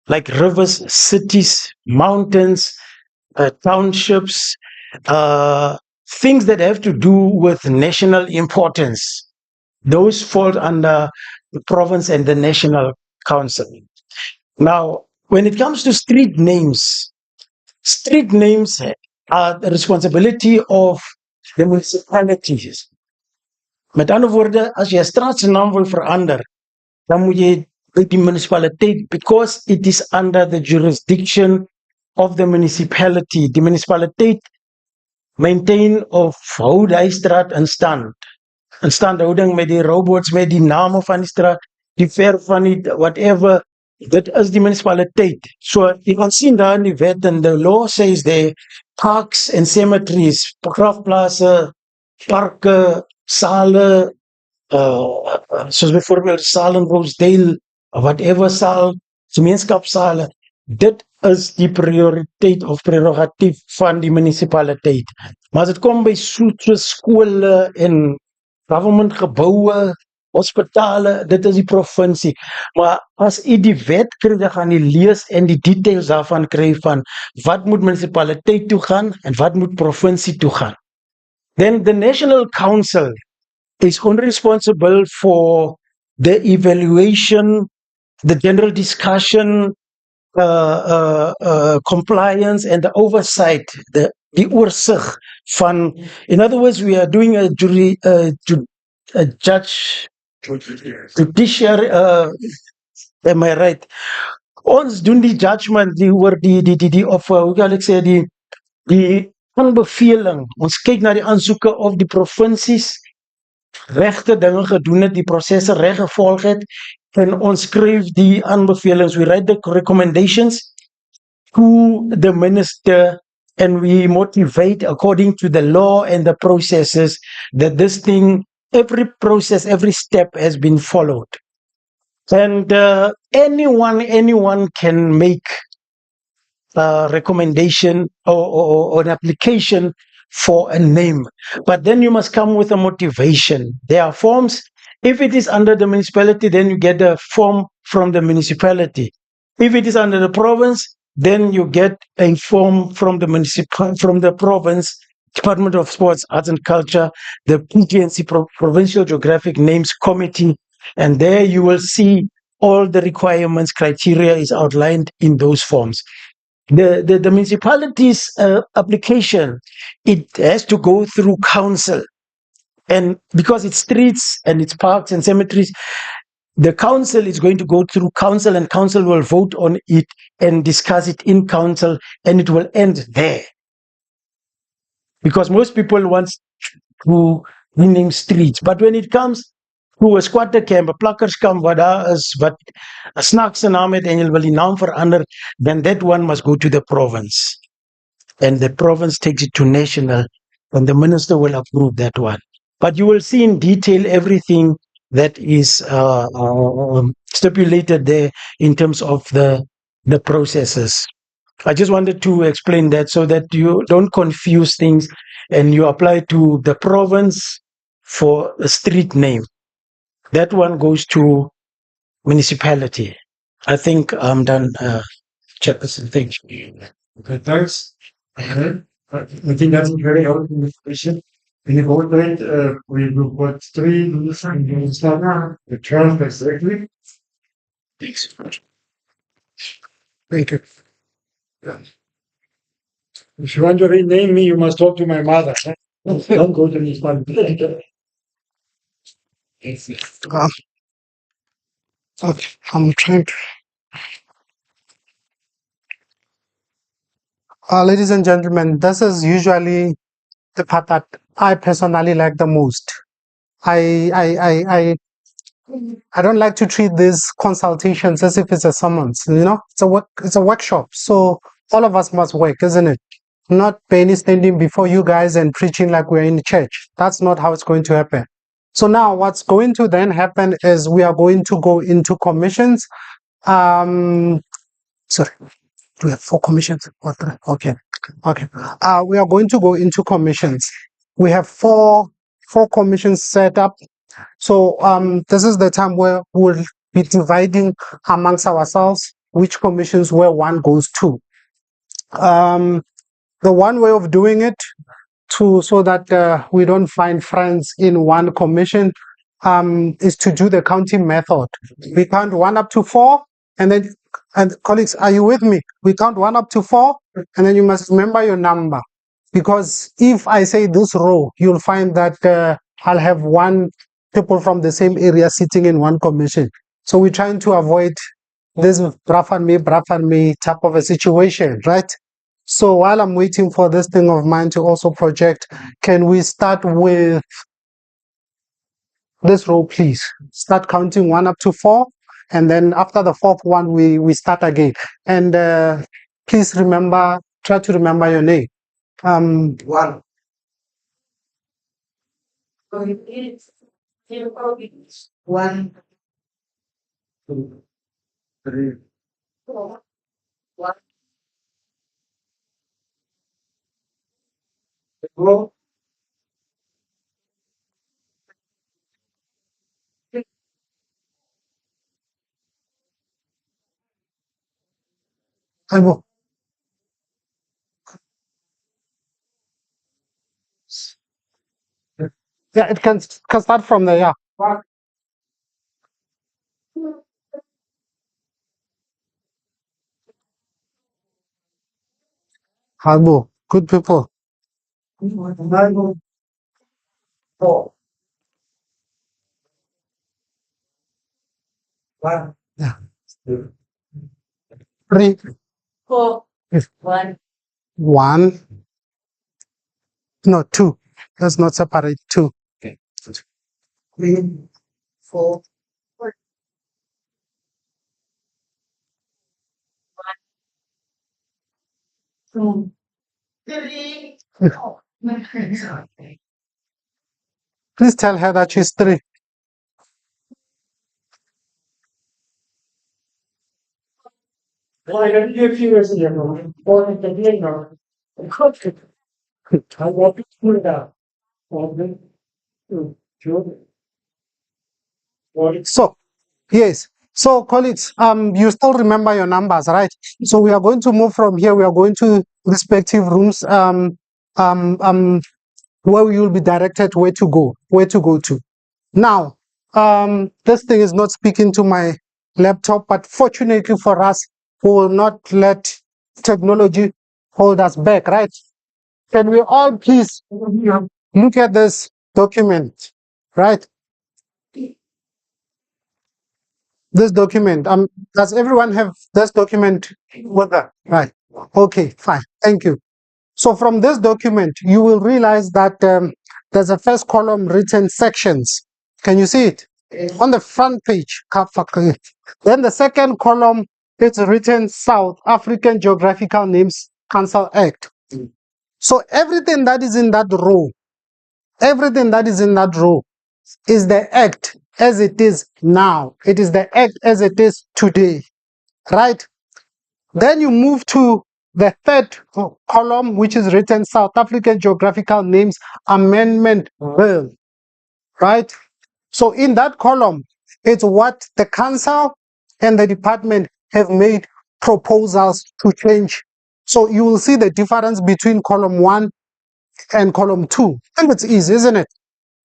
like rivers, cities, mountains, townships, things that have to do with national importance. Those fall under the province and the national council. Now, when it comes to street names are the responsibility of the municipalities. Met ander woorde, as jy 'n straat se naam wil verander, dan moet jy by die munisipaliteit, because it is under the jurisdiction of the municipality. Die munisipaliteit maintain of hou die straat in stand. In standhouding met die robots, met die name van die straat, die verf van die whatever, dit is die munisipaliteit. So jy kan sien daar in die wet, and the law says there, parks and cemeteries, begrafplaase, parke, sale, soos byvoorbeeld saal in Rosedale, whatever saal, gemeenskapssale, dit is die prioriteit of prerogatief van die munisipaliteit. Maar as dit kom by soos skole en government geboue, hospitale, dit is die provinsie. Maar as u die wet kry, dan gaan u lees en die details daarvan kry van wat moet munisipaliteit toe gaan en wat moet provinsie toe gaan. Then the National Council is only responsible for the evaluation, the general discussion, compliance and the oversight, the oorsig van, in other words, we are doing a judiciary, am I right? Ons doen die judgment oor die of hoe kan ek sê die aanbeveling. Ons kyk na die aansoeke of die provinsies regte dinge gedoen het, die prosesse reg gevolg het, en ons skryf die aanbevelings. We write the recommendations to the minister and we motivate according to the law and the processes that this thing, every process, every step has been followed. And anyone can make a recommendation or an application for a name, but then you must come with a motivation. There are forms. If it is under the municipality, then you get a form from the municipality. If it is under the province, then you get a form from the province, Department of Sports, Arts and Culture, the PGNC, Provincial Geographic Names Committee, and there you will see all the requirements, criteria is outlined in those forms. The municipality's application, it has to go through council, and because it's streets and it's parks and cemeteries, the council is going to go through council, and council will vote on it and discuss it in council, and it will end there. Because most people want to rename streets, but when it comes to a squatter camp, a plakkerskamp, wat daar is, wat 'n snaakse naam het en jy wil die naam verander, then that one must go to the province. And the province takes it to national, and the minister will approve that one. But you will see in detail everything that is stipulated there in terms of the processes. I just wanted to explain that so that you don't confuse things and you apply to the province for a street name. That one goes to municipality. I think I'm done, Chairperson. Thank you. Okay, thanks. I think that's very helpful information. In the old rate, we will put 3 the 12 exactly. Thanks. Thank you. If you want to rename me, you must talk to my mother. Don't go to this one. Okay, I'm trying to. Ladies and gentlemen, this is usually the part that I personally like the most. I don't like to treat these consultations as if it's a summons. It's a workshop. So all of us must work, isn't it? Not Penny standing before you guys and preaching like we're in church. That's not how it's going to happen. So now what's going to then happen is we are going to go into commissions. Sorry, do we have 4 commissions? Or 3? Okay. We are going to go into commissions. We have four commissions set up. So this is the time where we'll be dividing amongst ourselves which commissions where one goes to. The one way of doing it so that we don't find friends in one commission is to do the counting method. We count 1 up to 4, and colleagues, are you with me? We count 1 up to 4, and then you must remember your number. Because if I say this row, you'll find that I'll have 1 people from the same area sitting in one commission. So we're trying to avoid this braf and me type of a situation, right? So while I'm waiting for this thing of mine to also project, can we start with this row, please? Start counting 1 up to 4, and then after the 4th one, we start again. And please try to remember your name. 1. 1, 2, 3, 4, 1. Go. And go. Yeah, it can start from there. Yeah. Harbo, good people. 4. One. Yeah. 3. 4. 1. 1. No, 2. Let's not separate 2. Okay. 3, 4. 2, 3. Please tell her that she's 3. Well, I don't give you as a or the dinner. I want to put it out. So, yes. So, colleagues, you still remember your numbers, right? So we are going to move from here. We are going to respective rooms where you will be directed where to go to. Now, this thing is not speaking to my laptop, but fortunately for us, we will not let technology hold us back, right? Can we all please look at this document, right? This document, does everyone have this document with them? Right. Okay, fine. Thank you. So from this document, you will realize that there's a first column written sections. Can you see it? On the front page. Then the second column, it's written South African Geographical Names Council Act. So everything that is in that row, is the act as it is now. It is the act as it is today, right? Then you move to the third column, which is written South African Geographical Names Amendment Bill, right? So in that column, it's what the council and the department have made proposals to change. So you will see the difference between column 1 and column 2. I think it's easy, isn't it?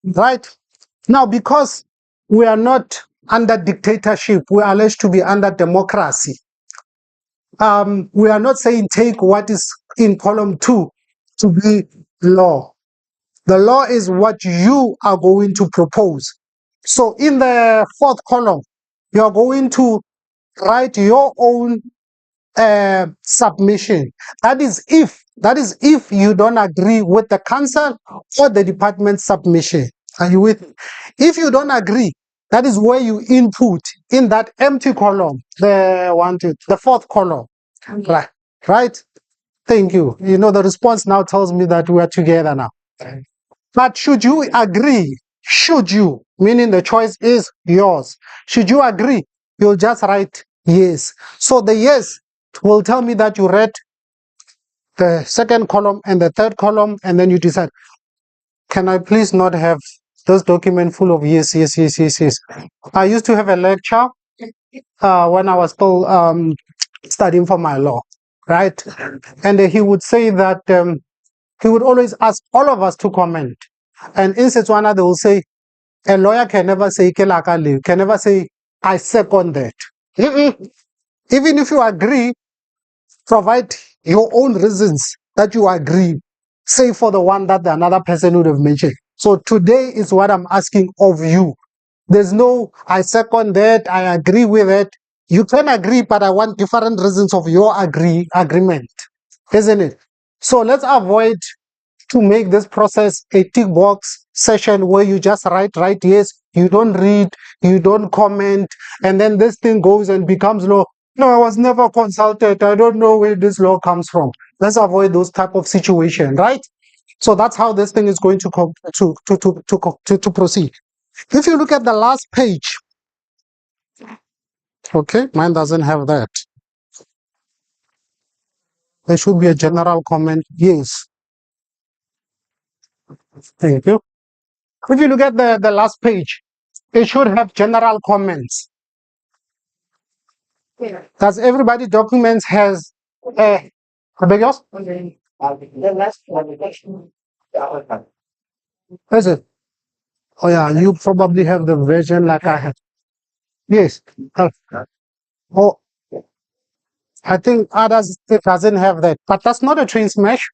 Right? Now, because we are not under dictatorship, we are alleged to be under democracy. We are not saying take what is in column 2 to be law. The law is what you are going to propose. So in the 4th column, you are going to write your own submission. That is if you don't agree with the council or the department submission. Are you with me? If you don't agree, that is where you input in that empty column, the 4th column. Right? Thank you. You know, the response now tells me that we are together now. But should you agree, meaning the choice is yours. Should you agree, you'll just write yes. So the yes will tell me that you read the 2nd column and the 3rd column, and then you decide, can I please not have this document full of yes. I used to have a lecture when I was still studying for my law, right? And he would say that he would always ask all of us to comment. And in Setswana, they will say, a lawyer can never say, can never say, I second that. Even if you agree, provide your own reasons that you agree, say for the one that the another person would have mentioned. So today is what I'm asking of you. There's no, I second that, I agree with it. You can agree, but I want different reasons of your agreement, isn't it? So let's avoid to make this process a tick box session where you just write yes, you don't read, you don't comment, and then this thing goes and becomes law. No, I was never consulted. I don't know where this law comes from. Let's avoid those type of situation, right? So that's how this thing is going to proceed. If you look at the last page, okay, mine doesn't have that. There should be a general comment. Yes. Thank you. If you look at the last page, it should have general comments. Does everybody documents has I beg yours? The last one. Is it? Oh yeah, you probably have the version like I have. Yes. Oh, I think others it doesn't have that. But that's not a train smash.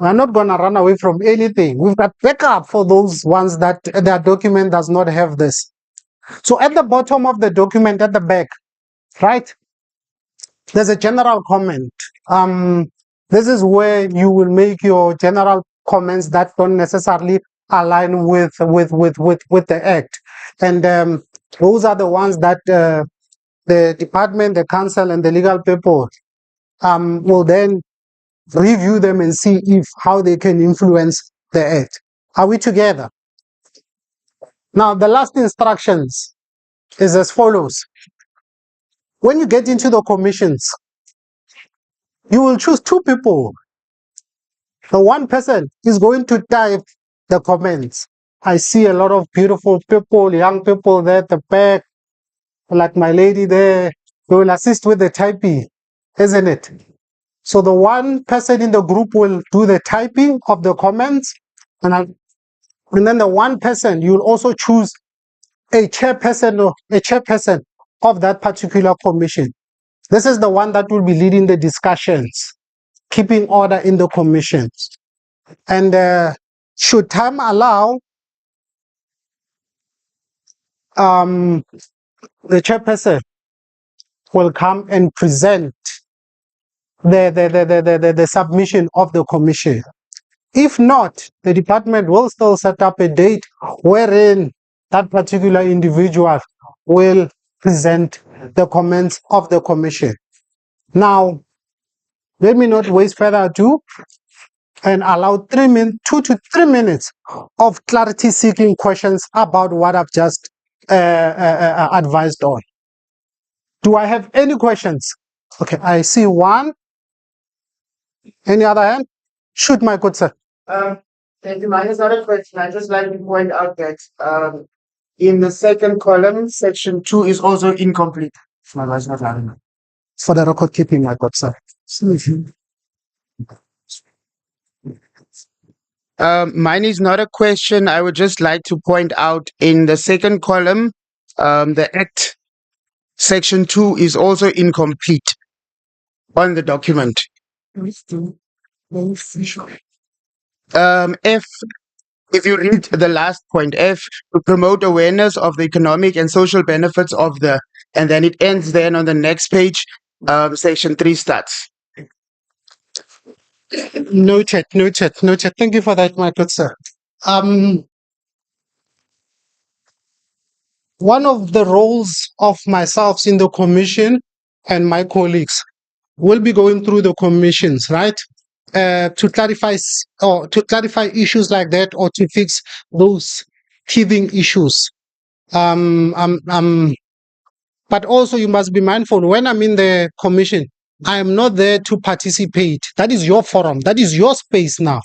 We're not gonna run away from anything. We've got backup for those ones that their document does not have this. So at the bottom of the document at the back, right? There's a general comment. This is where you will make your general comments that don't necessarily align with the act, and those are the ones that the department, the council, and the legal people will then review them and see if how they can influence the act. Are we together? Now the last instructions is as follows. When you get into the commissions, you will choose 2 people. The one person is going to type the comments. I see a lot of beautiful people, young people there at the back, like my lady there. They will assist with the typing, isn't it? So the one person in the group will do the typing of the comments, and then the one person, you'll also choose a chairperson of that particular commission. This is the one that will be leading the discussions, keeping order in the commissions. And should time allow, the chairperson will come and present the submission of the commission. If not, the department will still set up a date wherein that particular individual will present the comments of the commission. Now, let me not waste further ado and allow 2 to 3 minutes of clarity-seeking questions about what I've just advised on. Do I have any questions? Okay, I see one. Any other hand? Shoot, my good sir. Thank you. Mine is not a question. I just like to point out that in the 2nd column, section 2 is also incomplete. My voice not loud enough. For the record keeping, my good sir. Mine is not a question. I would just like to point out in the second column, the Act Section 2 is also incomplete on the document. F, if you read the last point, F, to promote awareness of the economic and social benefits of the, and then it ends then on the next page, Section 3 starts. Noted, noted, noted. Thank you for that, my good sir. One of the roles of myself in the commission and my colleagues will be going through the commissions, right? To clarify or to clarify issues like that or to fix those teething issues. But also you must be mindful when I'm in the commission, I am not there to participate. That is your forum. That is your space now.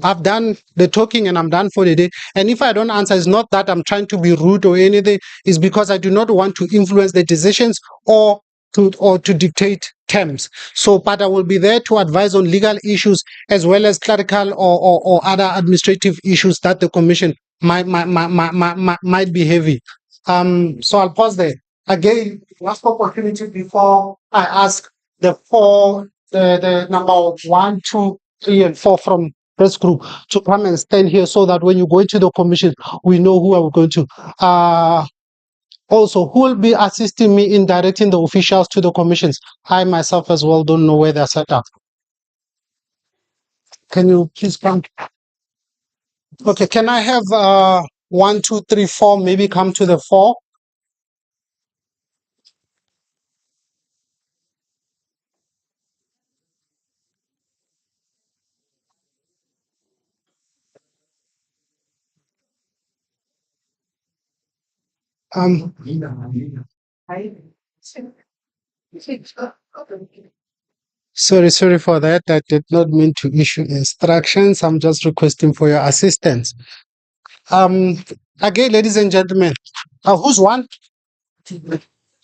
I've done the talking and I'm done for the day. And if I don't answer, it's not that I'm trying to be rude or anything. It's because I do not want to influence the decisions or to dictate terms. So, but I will be there to advise on legal issues as well as clerical or other administrative issues that the commission might be heavy. So I'll pause there. Again, last opportunity before I ask the number 1, 2, 3, and 4 from this group to come and stand here so that when you go into the commission, we know who are we going to. Also, who will be assisting me in directing the officials to the commissions? I myself as well don't know where they're set up. Can you please come? Okay, can I have 1, 2, 3, 4, maybe come to the 4? Sorry for that. I did not mean to issue instructions. I'm just requesting for your assistance. Again, ladies and gentlemen, who's 1?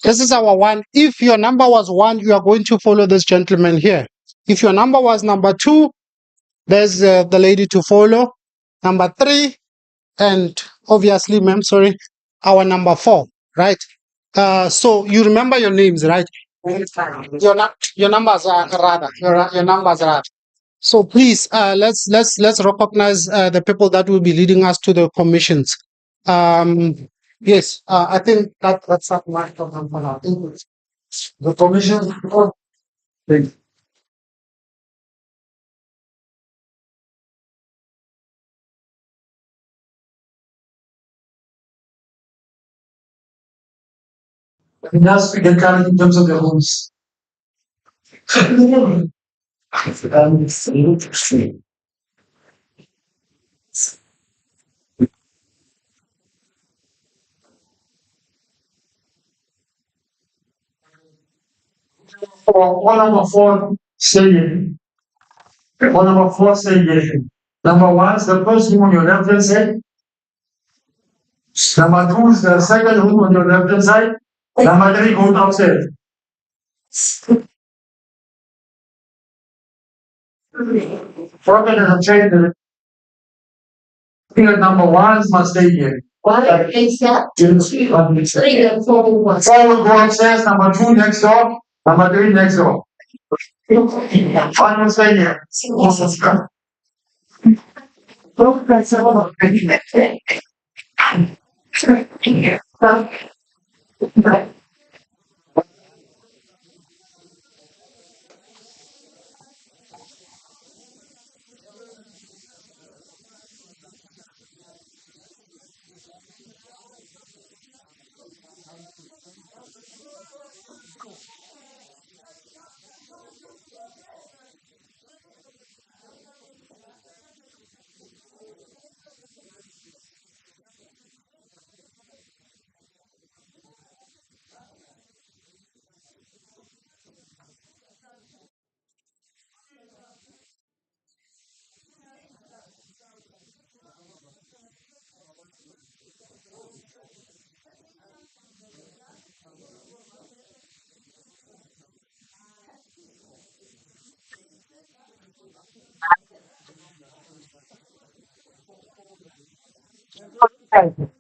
This is our 1. If your number was 1, you are going to follow this gentleman here. If your number was number 2, there's the lady to follow. Number 3, and obviously, ma'am, sorry, our number 4, right? So you remember your names, right? Your numbers are rather. Your numbers are. So please, let's recognize the people that will be leading us to the commissions. Yes, I think that's not my problem for now. The commission. That's the kind in terms of the rules. For one number 4 saying, one number 4 saying, number 1 is the first room on your left hand side. Number 2 is the second room on your left hand side. Number 3 goes upstairs. Forget and change the finger number 1 must stay here. What is that? 3 and 4 will go upstairs. Number 2 next door. Number 3 next door. 1 will stay here. Thank you.